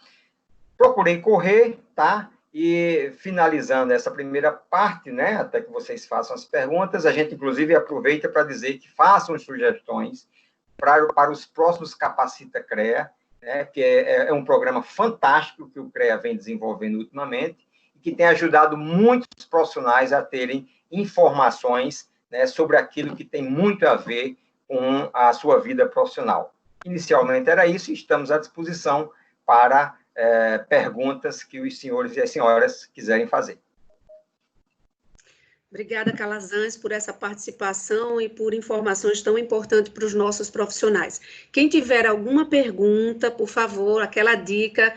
Procurei correr, tá? E finalizando essa primeira parte, né, até que vocês façam as perguntas, a gente, inclusive, aproveita para dizer que façam sugestões para os próximos Capacita CREA, né, que é um programa fantástico que o CREA vem desenvolvendo ultimamente, e que tem ajudado muitos profissionais a terem informações, né, sobre aquilo que tem muito a ver com a sua vida profissional. Inicialmente era isso, e estamos à disposição para perguntas que os senhores e as senhoras quiserem fazer. Obrigada, Calazans, por essa participação e por informações tão importantes para os nossos profissionais. Quem tiver alguma pergunta, por favor, aquela dica,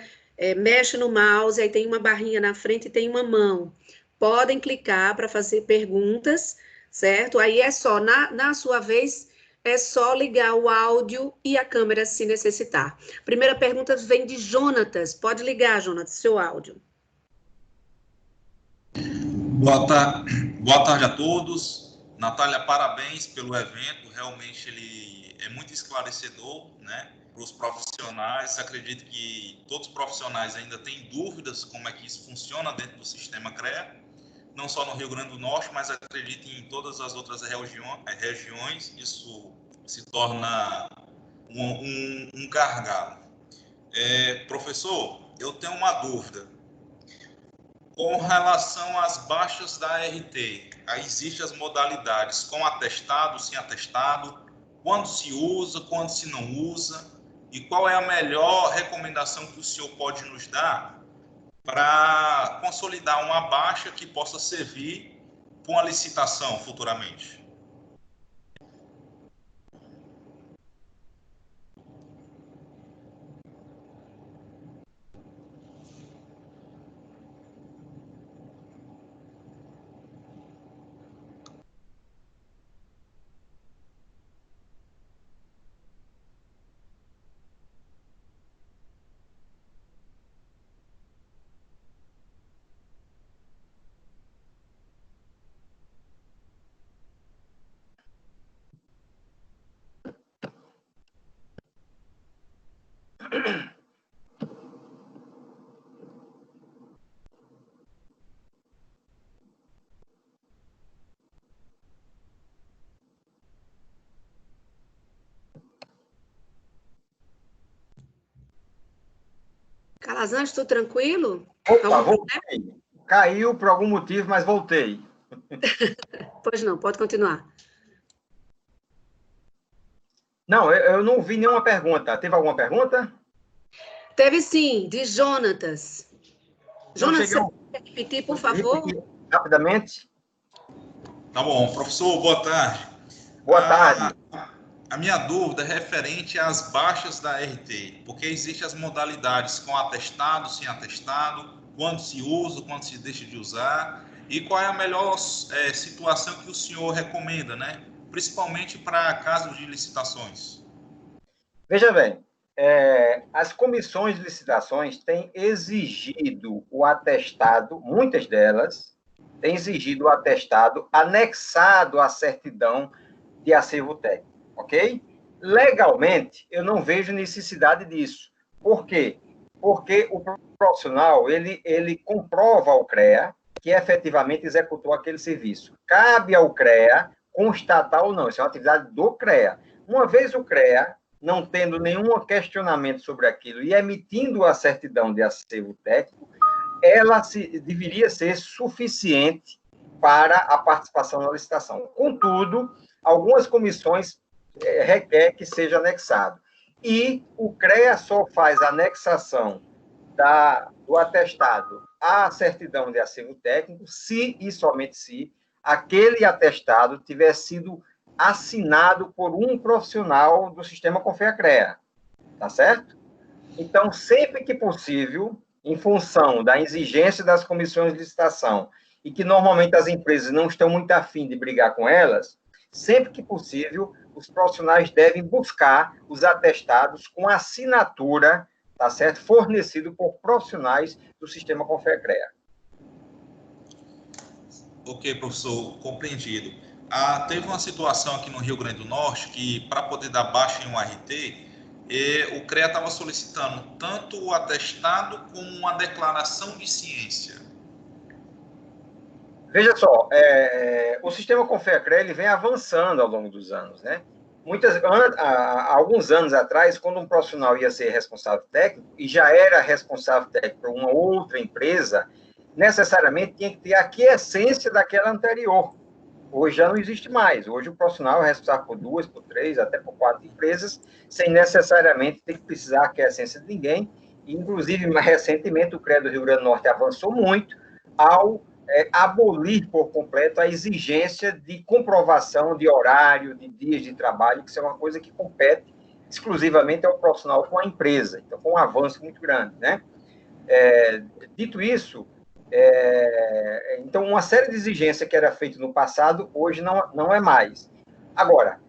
mexe no mouse, aí tem uma barrinha na frente e tem uma mão. Podem clicar para fazer perguntas, certo? Aí é só, na sua vez, é só ligar o áudio e a câmera se necessitar. Primeira pergunta vem de Jonatas. Pode ligar, Jonatas, seu áudio. Boa tarde a todos. Natália, parabéns pelo evento. Realmente ele é muito esclarecedor, né, para os profissionais. Acredito que todos os profissionais ainda têm dúvidas como é que isso funciona dentro do sistema CREA, não só no Rio Grande do Norte, mas acredito em todas as outras regiões. Isso se torna um gargalo. Professor, eu tenho uma dúvida. Com relação às baixas da RT, aí existem as modalidades com atestado, sem atestado, quando se usa, quando se não usa, e qual é a melhor recomendação que o senhor pode nos dar para consolidar uma baixa que possa servir para uma licitação futuramente? Calazans, tudo tranquilo? Opa, voltei. Caiu por algum motivo, mas voltei. Pois não, pode continuar. Não, eu não vi nenhuma pergunta. Teve alguma pergunta? Teve sim, de Jonatas. Jonatas, você pode repetir, por favor? Repetir rapidamente. Tá bom. Professor, boa tarde. Boa tarde. A minha dúvida é referente às baixas da RT, porque existem as modalidades com atestado, sem atestado, quando se usa, quando se deixa de usar, e qual é a melhor situação que o senhor recomenda, né? Principalmente para casos de licitações. Veja bem, as comissões de licitações têm exigido o atestado, muitas delas, têm exigido o atestado anexado à certidão de acervo técnico, ok? Legalmente, eu não vejo necessidade disso. Por quê? Porque o profissional, ele comprova ao CREA que efetivamente executou aquele serviço. Cabe ao CREA constatar ou não. Isso é uma atividade do CREA. Uma vez o CREA, não tendo nenhum questionamento sobre aquilo e emitindo a certidão de acervo técnico, ela deveria ser suficiente para a participação na licitação. Contudo, algumas comissões requer que seja anexado. E o CREA só faz a anexação do atestado à certidão de acervo técnico se e somente se aquele atestado tiver sido assinado por um profissional do sistema Confea-CREA. Tá certo? Então, sempre que possível, em função da exigência das comissões de licitação, e que normalmente as empresas não estão muito afim de brigar com elas, sempre que possível, os profissionais devem buscar os atestados com assinatura, tá certo? Fornecido por profissionais do sistema Confea-CREA. Ok, professor, compreendido. Teve uma situação aqui no Rio Grande do Norte que, para poder dar baixa em um RT, o CREA estava solicitando tanto o atestado como uma declaração de ciência. Veja só, o sistema Confea-CREA ele vem avançando ao longo dos anos, né? Há alguns anos atrás, quando um profissional ia ser responsável técnico e já era responsável técnico por uma outra empresa, necessariamente tinha que ter a aquiescência daquela anterior. Hoje já não existe mais. Hoje o profissional é responsável por 2, por 3, até por 4 empresas, sem necessariamente ter que precisar da aquiescência de ninguém. Inclusive, mais recentemente, o CREA do Rio Grande do Norte avançou muito ao abolir por completo a exigência de comprovação de horário, de dias de trabalho, que isso é uma coisa que compete exclusivamente ao profissional com a empresa. Então, foi um avanço muito grande, né? Dito isso, então, uma série de exigências que era feita no passado, hoje não é mais. Agora,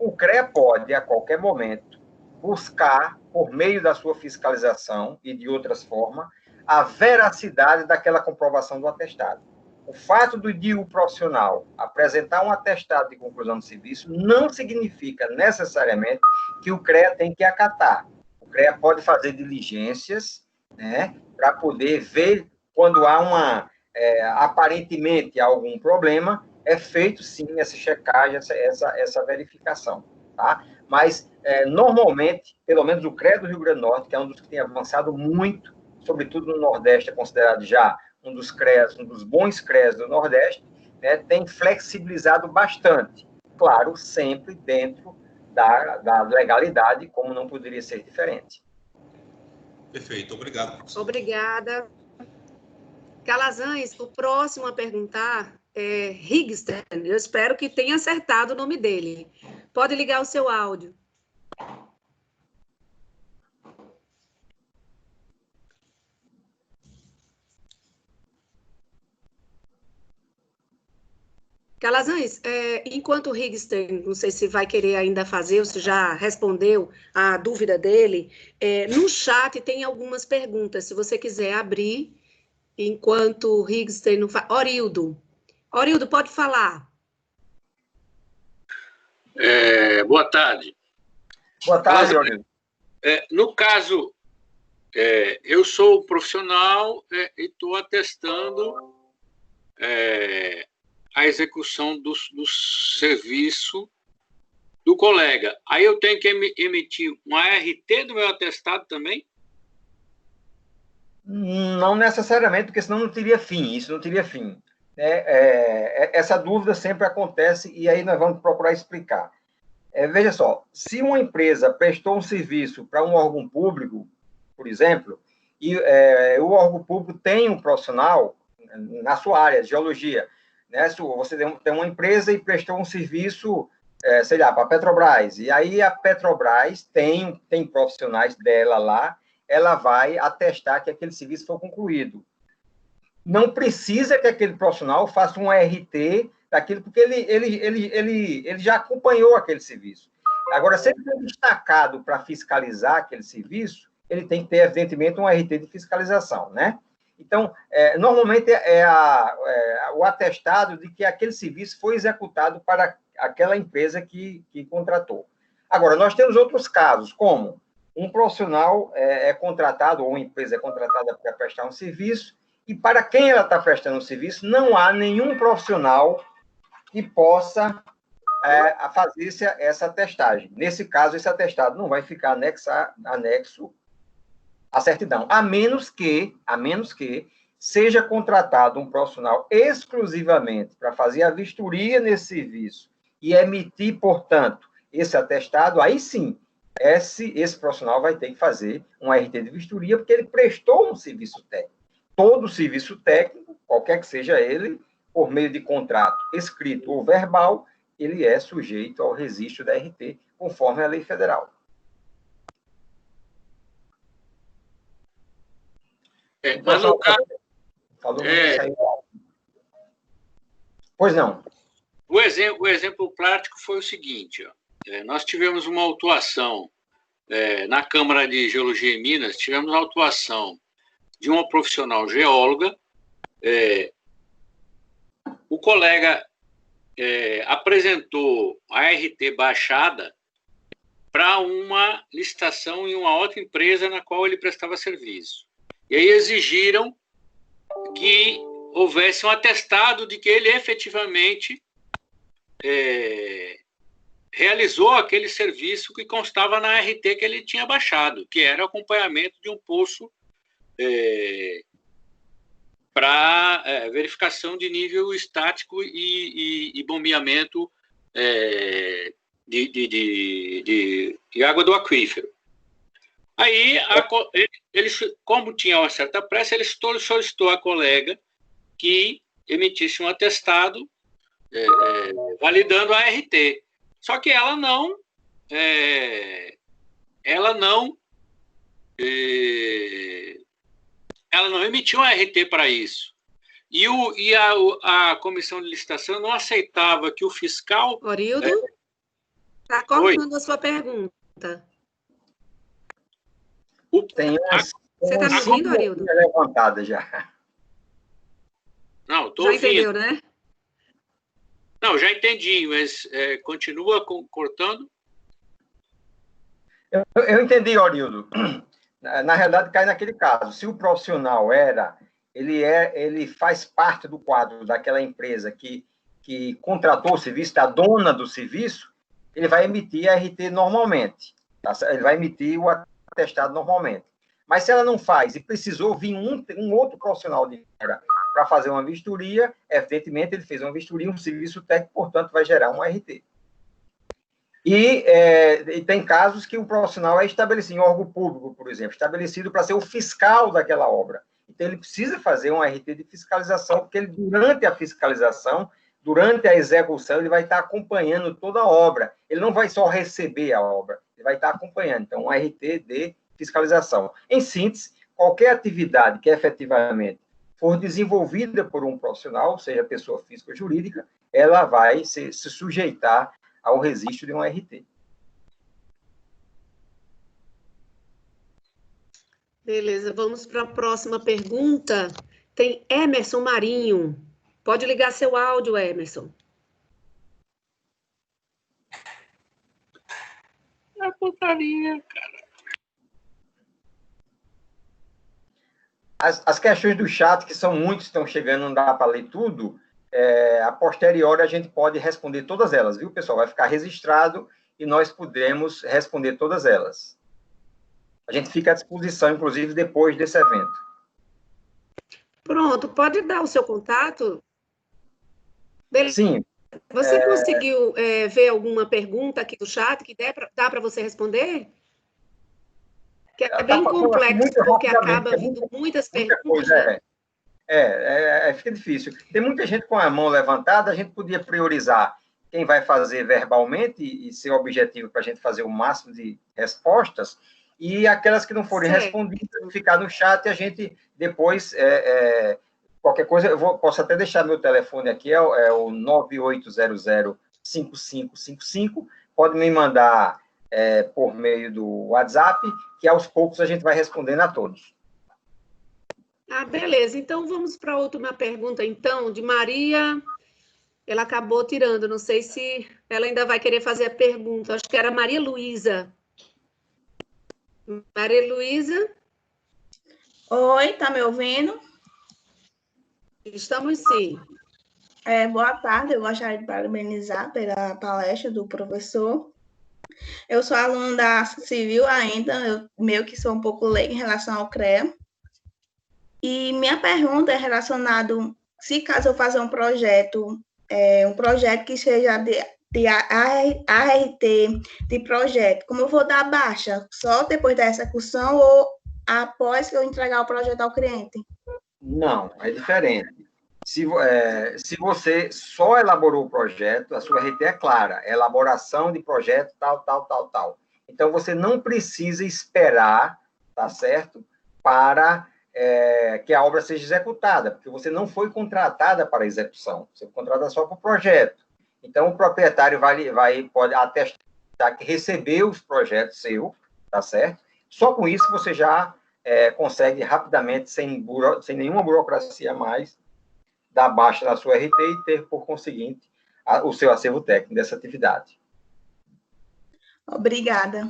o CREA pode, a qualquer momento, buscar, por meio da sua fiscalização e de outras formas, a veracidade daquela comprovação do atestado. O fato de o profissional apresentar um atestado de conclusão de serviço não significa necessariamente que o CREA tem que acatar. O CREA pode fazer diligências, né, para poder ver quando há aparentemente algum problema, é feito sim essa checagem, essa verificação, tá? Mas, normalmente, pelo menos o CREA do Rio Grande do Norte, que é um dos que tem avançado muito, sobretudo no Nordeste, é considerado já um dos bons CREAs do Nordeste, né, tem flexibilizado bastante. Claro, sempre dentro da legalidade, como não poderia ser diferente. Perfeito, obrigado, professor. Obrigada. Calazans, o próximo a perguntar é Higsten. Eu espero que tenha acertado o nome dele. Pode ligar o seu áudio. Calazans, enquanto o Higsten, não sei se vai querer ainda fazer, ou se já respondeu a dúvida dele, no chat tem algumas perguntas, se você quiser abrir, enquanto o Higsten não faz. Orildo, pode falar. Boa tarde. Boa tarde, Orildo. No caso, eu sou profissional e estou atestando a execução do serviço do colega. Aí eu tenho que emitir um ART do meu atestado também? Não necessariamente, porque senão não teria fim, isso não teria fim. Essa dúvida sempre acontece e aí nós vamos procurar explicar. Veja só, se uma empresa prestou um serviço para um órgão público, por exemplo, e o órgão público tem um profissional na sua área, geologia, né? Se você tem uma empresa e prestou um serviço, sei lá, para a Petrobras, e aí a Petrobras tem profissionais dela lá, ela vai atestar que aquele serviço foi concluído. Não precisa que aquele profissional faça um RT daquilo, porque ele já acompanhou aquele serviço. Agora, se ele for destacado para fiscalizar aquele serviço, ele tem que ter, evidentemente, um RT de fiscalização, né? Então, normalmente o atestado de que aquele serviço foi executado para aquela empresa que contratou. Agora, nós temos outros casos, como um profissional é contratado, ou uma empresa é contratada para prestar um serviço, e para quem ela está prestando o serviço, não há nenhum profissional que possa fazer essa testagem. Nesse caso, esse atestado não vai ficar anexo à certidão, a menos que seja contratado um profissional exclusivamente para fazer a vistoria nesse serviço e emitir, portanto, esse atestado, aí sim, esse profissional vai ter que fazer um RT de vistoria, porque ele prestou um serviço técnico. Todo serviço técnico, qualquer que seja ele, por meio de contrato escrito ou verbal, ele é sujeito ao registro da RT, conforme a lei federal. Mas no caso... Pois não. O exemplo prático foi o seguinte, ó. Nós tivemos uma autuação na Câmara de Geologia e Minas, tivemos a autuação de uma profissional geóloga. O colega apresentou a RT baixada para uma licitação em uma outra empresa na qual ele prestava serviço. E aí exigiram que houvesse um atestado de que ele efetivamente realizou aquele serviço que constava na RT que ele tinha baixado, que era o acompanhamento de um poço para verificação de nível estático e bombeamento de água do aquífero. Aí, ele, como tinha uma certa pressa, ele solicitou à colega que emitisse um atestado validando a RT. Só que ela não emitiu um RT para isso. E a comissão de licitação não aceitava que o fiscal... Orildo, está cortando a sua pergunta. Você está me ouvindo, Orildo? Levantada já. Não, estou ouvindo. Já entendeu, né? Não, já entendi, mas continua cortando. Eu entendi, Orildo. Na realidade, cai naquele caso. Se o profissional ele faz parte do quadro daquela empresa que contratou o serviço, da dona do serviço, ele vai emitir a RT normalmente. Tá? Ele vai emitir o atestado normalmente. Mas se ela não faz e precisou vir um outro profissional de fora para fazer uma vistoria, evidentemente ele fez uma vistoria, um serviço técnico, portanto vai gerar um RT. E tem casos que o profissional é estabelecido em órgão público, por exemplo, estabelecido para ser o fiscal daquela obra. Então ele precisa fazer um RT de fiscalização, porque ele, durante a fiscalização, durante a execução, ele vai estar acompanhando toda a obra. Ele não vai só receber a obra, ele vai estar acompanhando. Então, um RT de fiscalização. Em síntese, qualquer atividade que efetivamente for desenvolvida por um profissional, seja pessoa física ou jurídica, ela vai se sujeitar ao registro de um RT. Beleza, vamos para a próxima pergunta. Tem Emerson Marinho. Pode ligar seu áudio, Emerson. É putaria, cara. As questões do chat, que são muitas, estão chegando, não dá para ler tudo, a posteriori a gente pode responder todas elas, viu, pessoal? Vai ficar registrado e nós podemos responder todas elas. A gente fica à disposição, inclusive, depois desse evento. Pronto, pode dar o seu contato? Beleza. Sim. Você conseguiu ver alguma pergunta aqui do chat que dá para você responder? Que é bem complexo, porque acaba vindo muitas perguntas, né? Fica difícil. Tem muita gente com a mão levantada, a gente podia priorizar quem vai fazer verbalmente e ser objetivo para a gente fazer o máximo de respostas, e aquelas que não forem respondidas, ficar no chat e a gente depois, qualquer coisa, posso até deixar meu telefone aqui, é o 9800-5555, pode me mandar por meio do WhatsApp, que aos poucos a gente vai respondendo a todos. Ah, beleza. Então, vamos para a última pergunta, então, de Maria. Ela acabou tirando, não sei se ela ainda vai querer fazer a pergunta. Acho que era Maria Luísa. Maria Luísa? Oi, tá me ouvindo? Estamos sim. Boa tarde, eu gostaria de parabenizar pela palestra do professor. Eu sou aluna da Civil ainda, eu meio que sou um pouco leiga em relação ao CREA. E minha pergunta é relacionada, se caso eu fazer um projeto que seja de ART de projeto, como eu vou dar baixa? Só depois da execução ou após que eu entregar o projeto ao cliente? Não, é diferente. Se você só elaborou o projeto, a sua RT é clara, é elaboração de projeto, tal. Então, você não precisa esperar, tá certo, para que a obra seja executada, porque você não foi contratada para a execução, você foi contratada só para o projeto. Então, o proprietário pode atestar que recebeu os projetos seus, tá certo? Só com isso você já consegue rapidamente, sem nenhuma burocracia mais, dar baixa na sua RT e ter, por conseguinte, o seu acervo técnico dessa atividade. Obrigada.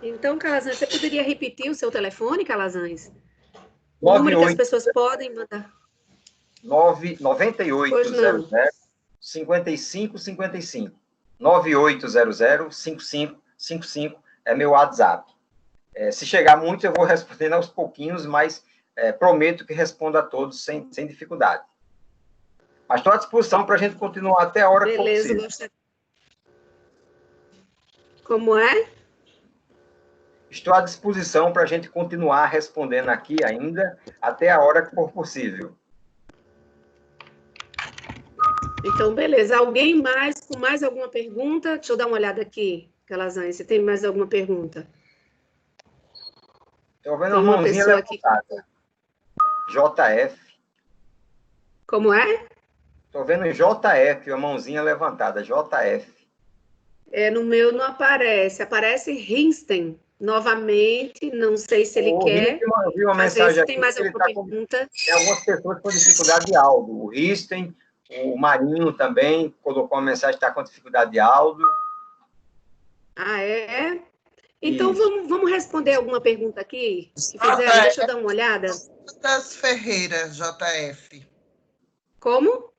Então, Calazans, você poderia repetir o seu telefone, Calazans? O número que as pessoas podem mandar. 9800 5555. 9800 5555 é meu WhatsApp. Se chegar muito, eu vou respondendo aos pouquinhos, mas prometo que respondo a todos sem dificuldade. Mas estou à disposição para a gente continuar até a hora que for possível. Beleza, como é? Estou à disposição para a gente continuar respondendo aqui ainda, até a hora que for possível. Então, beleza. Alguém mais, com mais alguma pergunta? Deixa eu dar uma olhada aqui, Calazans, se tem mais alguma pergunta. Estou vendo uma mãozinha levantada. JF. Como é? Estou vendo JF, uma mãozinha levantada, JF. No meu não aparece. Aparece Rinsten. Novamente, não sei se ele quer. Eu vi uma mensagem aqui. Tem mais alguma pergunta? Tem algumas pessoas com dificuldade de áudio. O Rinsten, o Marinho também colocou uma mensagem que está com dificuldade de áudio. Ah, é? Então, vamos responder alguma pergunta aqui que fizeram. Deixa eu dar uma olhada. Jonatas Ferreira, JF. Como?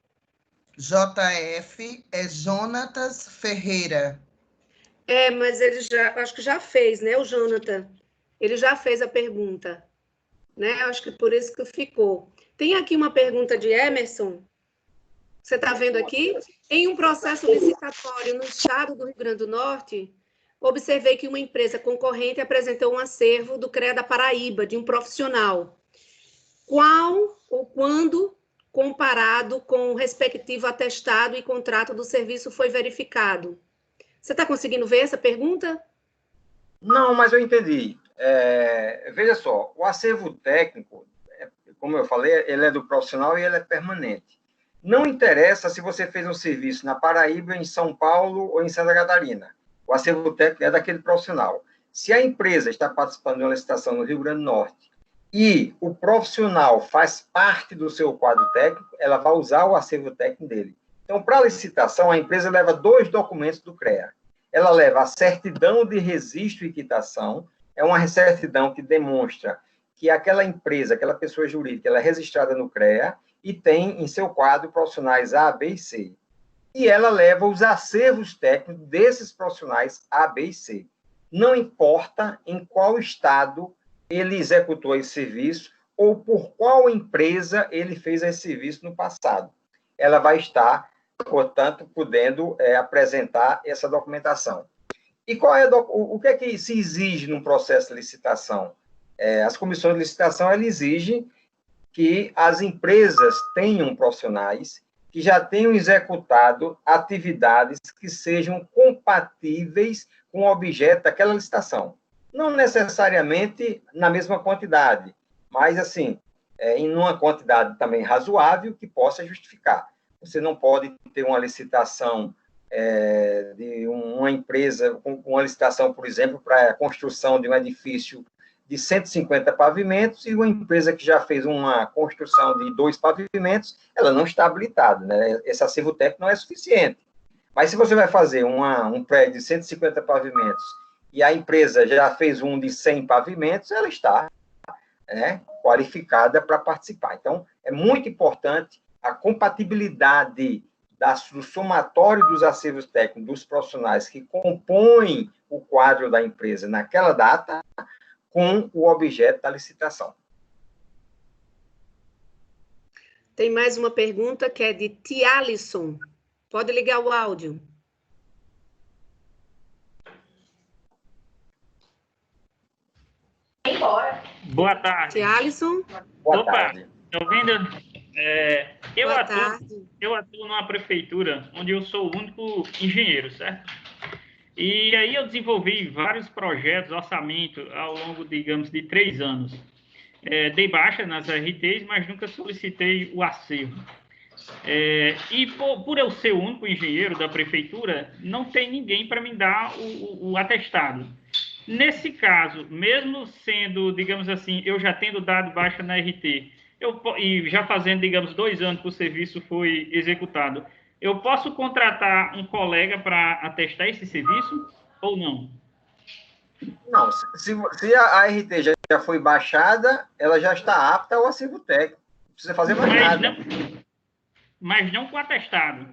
JF é Jonatas Ferreira. Mas ele acho que já fez, né, o Jonathan? Ele já fez a pergunta, né? Acho que por isso que ficou. Tem aqui uma pergunta de Emerson. Você está vendo aqui? Em um processo licitatório no estado do Rio Grande do Norte, observei que uma empresa concorrente apresentou um acervo do CREA da Paraíba, de um profissional. Qual ou quando, comparado com o respectivo atestado e contrato do serviço, foi verificado? Você está conseguindo ver essa pergunta? Não, mas eu entendi. Veja só, o acervo técnico, como eu falei, ele é do profissional e ele é permanente. Não interessa se você fez um serviço na Paraíba, em São Paulo ou em Santa Catarina. O acervo técnico é daquele profissional. Se a empresa está participando de uma licitação no Rio Grande do Norte e o profissional faz parte do seu quadro técnico, ela vai usar o acervo técnico dele. Então, para a licitação, a empresa leva 2 documentos do CREA. Ela leva a certidão de registro e quitação, é uma certidão que demonstra que aquela empresa, aquela pessoa jurídica, ela é registrada no CREA e tem em seu quadro profissionais A, B e C. E ela leva os acervos técnicos desses profissionais A, B e C. Não importa em qual estado ele executou esse serviço ou por qual empresa ele fez esse serviço no passado. Ela vai estar, portanto, podendo apresentar essa documentação. E qual é o que é que se exige num processo de licitação? As comissões de licitação elas exigem que as empresas tenham profissionais que já tenham executado atividades que sejam compatíveis com o objeto daquela licitação. Não necessariamente na mesma quantidade, mas, assim, em uma quantidade também razoável que possa justificar. Você não pode ter uma licitação de uma empresa, uma licitação, por exemplo, para a construção de um edifício de 150 pavimentos e uma empresa que já fez uma construção de 2 pavimentos, ela não está habilitada, né? Esse acervo técnico não é suficiente. Mas se você vai fazer um prédio de 150 pavimentos e a empresa já fez um de 100 pavimentos, ela está qualificada para participar. Então, é muito importante a compatibilidade do somatório dos acervos técnicos dos profissionais que compõem o quadro da empresa naquela data com o objeto da licitação. Tem mais uma pergunta que é de Tialisson. Pode ligar o áudio. Boa tarde. Tialisson. Boa tarde. Tá ouvindo? Boa eu atuo numa prefeitura onde eu sou o único engenheiro, certo? E aí eu desenvolvi vários projetos, orçamento, ao longo, digamos, de 3 anos. Dei baixa nas RTs, mas nunca solicitei o acervo. E por eu ser o único engenheiro da prefeitura, não tem ninguém para me dar o atestado. Nesse caso, mesmo sendo, digamos assim, eu já tendo dado baixa na RT, e já fazendo, digamos, 2 anos que o serviço foi executado, eu posso contratar um colega para atestar esse serviço ou não? Não, se a RT já foi baixada, ela já está apta ao acervo técnico. Não precisa fazer mais nada. Mas não com atestado.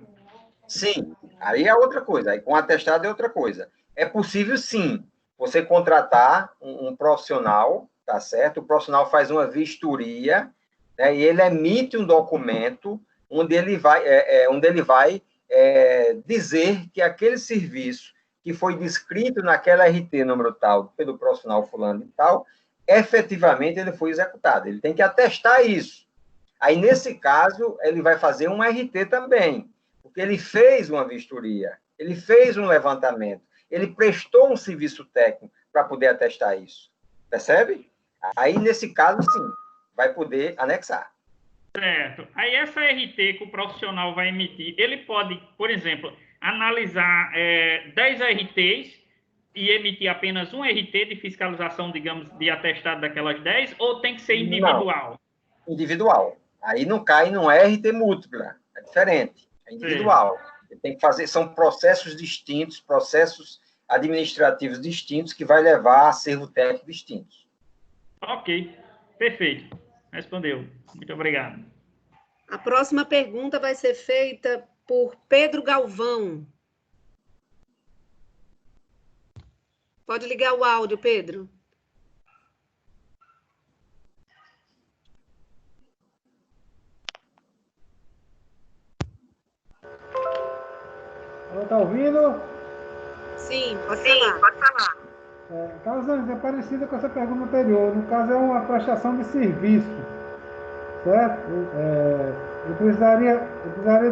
Sim, aí é outra coisa. Aí com atestado é outra coisa. É possível, sim, você contratar um profissional, tá certo? O profissional faz uma vistoria, né, e ele emite um documento onde ele vai dizer que aquele serviço que foi descrito naquela RT número tal, pelo profissional fulano e tal, efetivamente ele foi executado. Ele tem que atestar isso. Aí, nesse caso, ele vai fazer um RT também, porque ele fez uma vistoria, ele fez um levantamento, ele prestou um serviço técnico para poder atestar isso. Percebe? Aí, nesse caso, sim, vai poder anexar. Certo. Aí essa RT que o profissional vai emitir, ele pode, por exemplo, analisar 10 RTs e emitir apenas um RT de fiscalização, digamos, de atestado daquelas 10, ou tem que ser individual? Não, individual. Aí não cai num RT múltipla, é diferente, é individual. Sim. Tem que fazer, são processos distintos, processos administrativos distintos que vai levar a acervo técnico distintos. Ok, perfeito. Respondeu. Muito obrigado. A próxima pergunta vai ser feita por Pedro Galvão. Pode ligar o áudio, Pedro. Está ouvindo? Sim, pode falar. Caso é parecida com essa pergunta anterior. No caso, é uma prestação de serviço, certo? Eu precisaria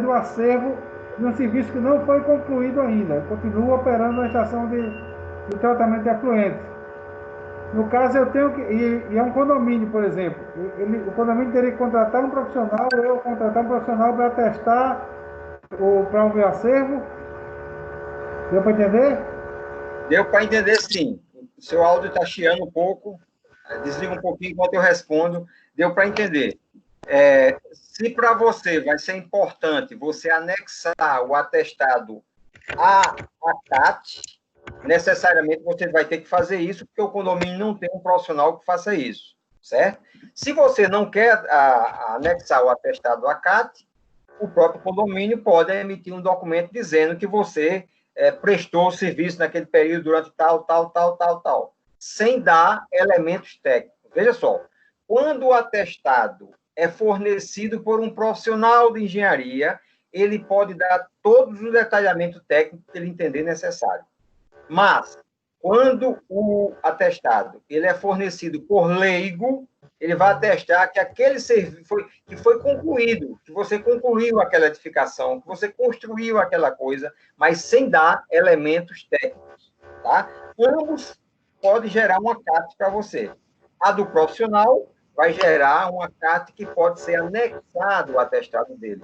do acervo de um serviço que não foi concluído ainda. Eu continuo operando na estação de tratamento de efluentes. No caso, eu tenho que... E é um condomínio, por exemplo. O condomínio teria que contratar um profissional, eu contratar um profissional para atestar para o meu acervo. Deu para entender? Deu para entender, sim. O seu áudio está chiando um pouco. Desliga um pouquinho enquanto eu respondo. Deu para entender. Se para você vai ser importante você anexar o atestado à CAT, necessariamente você vai ter que fazer isso, porque o condomínio não tem um profissional que faça isso, certo? Se você não quer anexar o atestado à CAT, o próprio condomínio pode emitir um documento dizendo que você prestou o serviço naquele período durante tal. sem dar elementos técnicos. Veja só, quando o atestado é fornecido por um profissional de engenharia, ele pode dar todos os detalhamentos técnicos que ele entender necessário. Mas, quando o atestado ele é fornecido por leigo, ele vai atestar que aquele serviço foi concluído, que você concluiu aquela edificação, que você construiu aquela coisa, mas sem dar elementos técnicos. Tá? Ambos podem gerar uma CAT para você. A do profissional vai gerar uma CAT que pode ser anexada ao atestado dele.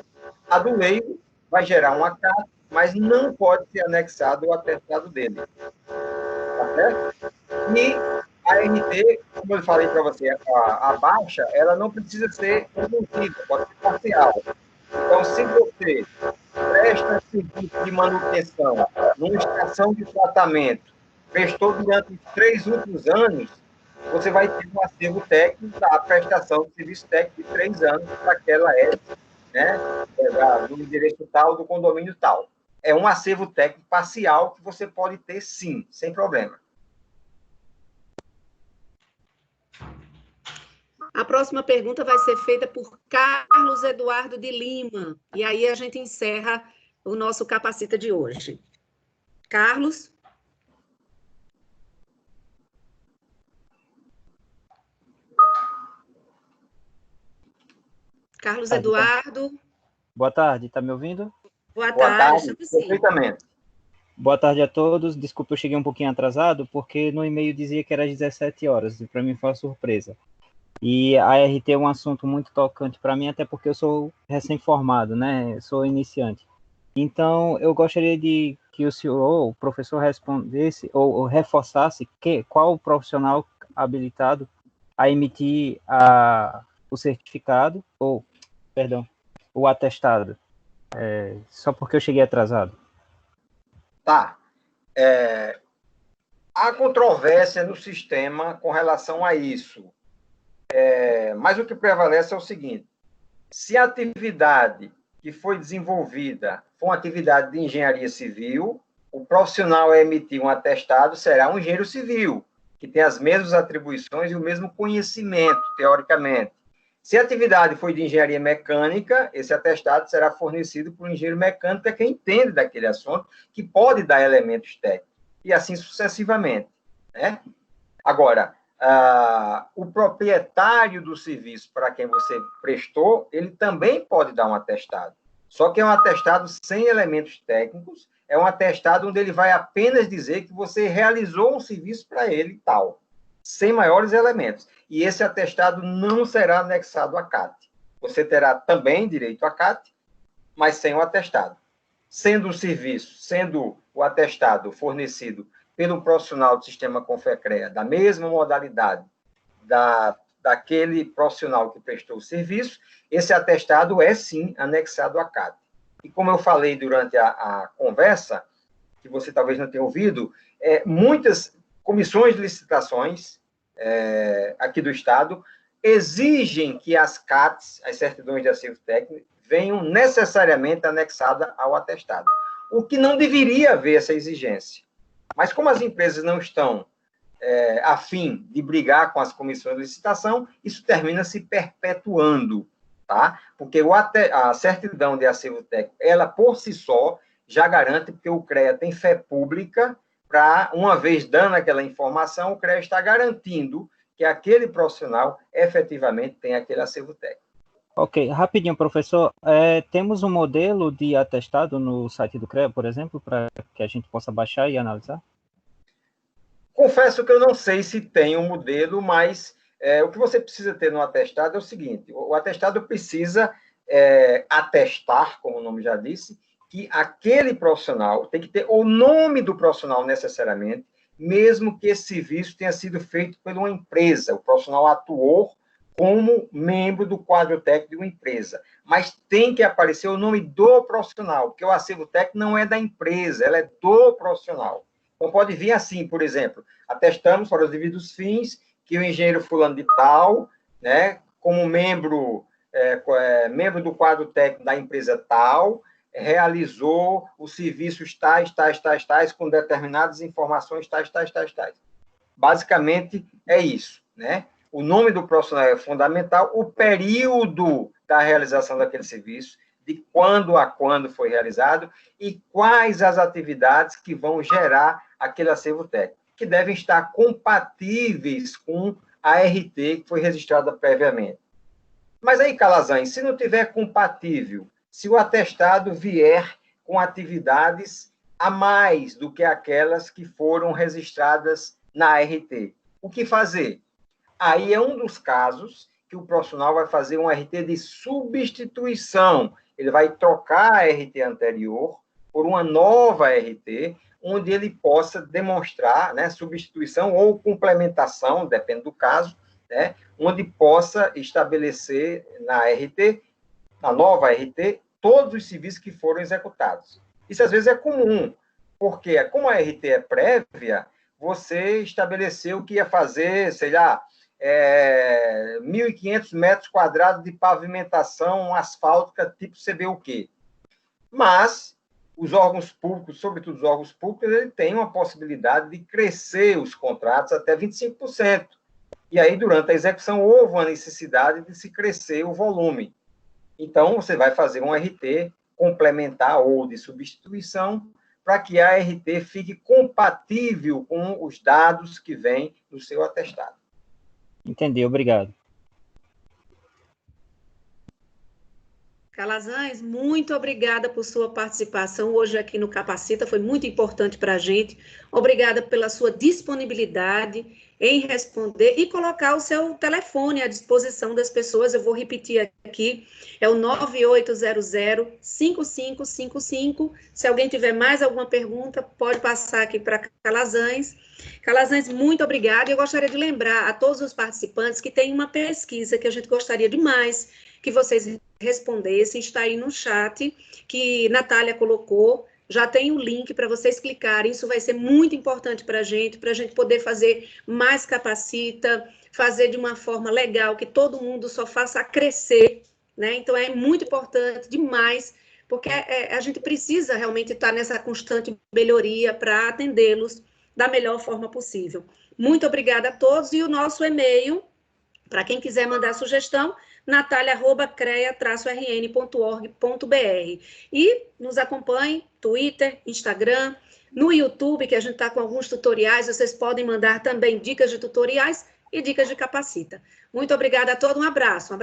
A do leigo vai gerar uma CAT, mas não pode ser anexado ao atestado dele. Tá certo? E a RT, como eu falei para você, a baixa, ela não precisa ser conclusiva, pode ser parcial. Então, se você presta serviço de manutenção numa estação de tratamento, prestou durante os 3 últimos anos, você vai ter um acervo técnico da prestação de serviço técnico de 3 anos para aquela ES, né, do endereço tal, do condomínio tal. É um acervo técnico parcial que você pode ter, sim, sem problema. A próxima pergunta vai ser feita por Carlos Eduardo de Lima. E aí a gente encerra o nosso Capacita de hoje. Carlos? Carlos Eduardo? Boa tarde, está me ouvindo? Boa tarde, perfeitamente. Boa tarde a todos. Desculpa, eu cheguei um pouquinho atrasado, porque no e-mail dizia que era às 17 horas, e para mim foi uma surpresa. E a RT é um assunto muito tocante para mim, até porque eu sou recém-formado, né? Sou iniciante. Então, eu gostaria de que o senhor, o professor, respondesse ou reforçasse qual o profissional habilitado a emitir o certificado, o atestado. Só porque eu cheguei atrasado. Tá. Há controvérsia no sistema com relação a isso. Mas o que prevalece é o seguinte: se a atividade que foi desenvolvida for uma atividade de engenharia civil, o profissional a emitir um atestado será um engenheiro civil, que tem as mesmas atribuições e o mesmo conhecimento, teoricamente. Se a atividade foi de engenharia mecânica, esse atestado será fornecido por um engenheiro mecânico, que é quem entende daquele assunto, que pode dar elementos técnicos, e assim sucessivamente, né? Agora, o proprietário do serviço para quem você prestou, ele também pode dar um atestado. Só que é um atestado sem elementos técnicos, é um atestado onde ele vai apenas dizer que você realizou um serviço para ele e tal, sem maiores elementos. E esse atestado não será anexado à CAT. Você terá também direito à CAT, mas sem o atestado. Sendo o atestado fornecido pelo profissional do sistema Confecrea, da mesma modalidade daquele profissional que prestou o serviço, esse atestado é, sim, anexado à CAT. E como eu falei durante a conversa, que você talvez não tenha ouvido, muitas comissões de licitações aqui do Estado exigem que as CATs, as certidões de acervo técnico, venham necessariamente anexadas ao atestado, o que não deveria haver essa exigência. Mas como as empresas não estão a fim de brigar com as comissões de licitação, isso termina se perpetuando, tá? Porque a certidão de acervo técnico, ela por si só já garante, porque o CREA tem fé pública para, uma vez dando aquela informação, o CREA está garantindo que aquele profissional efetivamente tem aquele acervo técnico. Ok, rapidinho, professor. Temos um modelo de atestado no site do CREA, por exemplo, para que a gente possa baixar e analisar? Confesso que eu não sei se tem um modelo, mas o que você precisa ter no atestado é o seguinte: o atestado precisa atestar, como o nome já disse, que aquele profissional tem que ter o nome do profissional necessariamente, mesmo que esse serviço tenha sido feito por uma empresa. O profissional atuou como membro do quadro técnico de uma empresa, mas tem que aparecer o nome do profissional, porque o acervo técnico não é da empresa, ela é do profissional. Então, pode vir assim, por exemplo, atestamos para os devidos fins que o engenheiro fulano de tal, né, como membro do quadro técnico da empresa tal, realizou os serviços tais, com determinadas informações tais. basicamente é isso, né? O nome do profissional é fundamental, o período da realização daquele serviço, de quando a quando foi realizado e quais as atividades que vão gerar aquele acervo técnico, que devem estar compatíveis com a RT que foi registrada previamente. Mas aí, Calazans, se não tiver compatível, se o atestado vier com atividades a mais do que aquelas que foram registradas na RT, o que fazer? Aí é um dos casos que o profissional vai fazer um RT de substituição. Ele vai trocar a RT anterior por uma nova RT, onde ele possa demonstrar, né, substituição ou complementação, depende do caso, né, onde possa estabelecer na RT, na nova RT, todos os serviços que foram executados. Isso, às vezes, é comum, porque, como a RT é prévia, você estabeleceu que ia fazer, sei lá, 1.500 metros quadrados de pavimentação asfáltica tipo CBUQ. Mas os órgãos públicos, sobretudo os órgãos públicos, ele tem uma possibilidade de crescer os contratos até 25%. E aí, durante a execução, houve uma necessidade de se crescer o volume. Então, você vai fazer um RT complementar ou de substituição para que a RT fique compatível com os dados que vêm do seu atestado. Entendi, obrigado. Calazans, muito obrigada por sua participação hoje aqui no Capacita, foi muito importante para a gente. Obrigada pela sua disponibilidade em responder e colocar o seu telefone à disposição das pessoas. Eu vou repetir aqui, é o 9800-5555. Se alguém tiver mais alguma pergunta, pode passar aqui para Calazans. Calazans, muito obrigada. Eu gostaria de lembrar a todos os participantes que tem uma pesquisa que a gente gostaria demais que vocês respondessem, está aí no chat, que Natália colocou, já tem o link para vocês clicarem, isso vai ser muito importante para a gente poder fazer mais Capacita, fazer de uma forma legal, que todo mundo só faça crescer, né? Então, é muito importante demais, porque a gente precisa realmente estar nessa constante melhoria para atendê-los da melhor forma possível. Muito obrigada a todos, e o nosso e-mail, para quem quiser mandar sugestão, natalia@crea-rn.org.br. E nos acompanhe, Twitter, Instagram, no YouTube, que a gente está com alguns tutoriais, vocês podem mandar também dicas de tutoriais e dicas de Capacita. Muito obrigada a todos, um abraço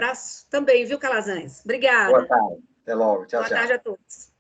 também, viu, Calazans? Obrigada. Boa tarde, até logo, tchau, Boa tchau. tarde a todos.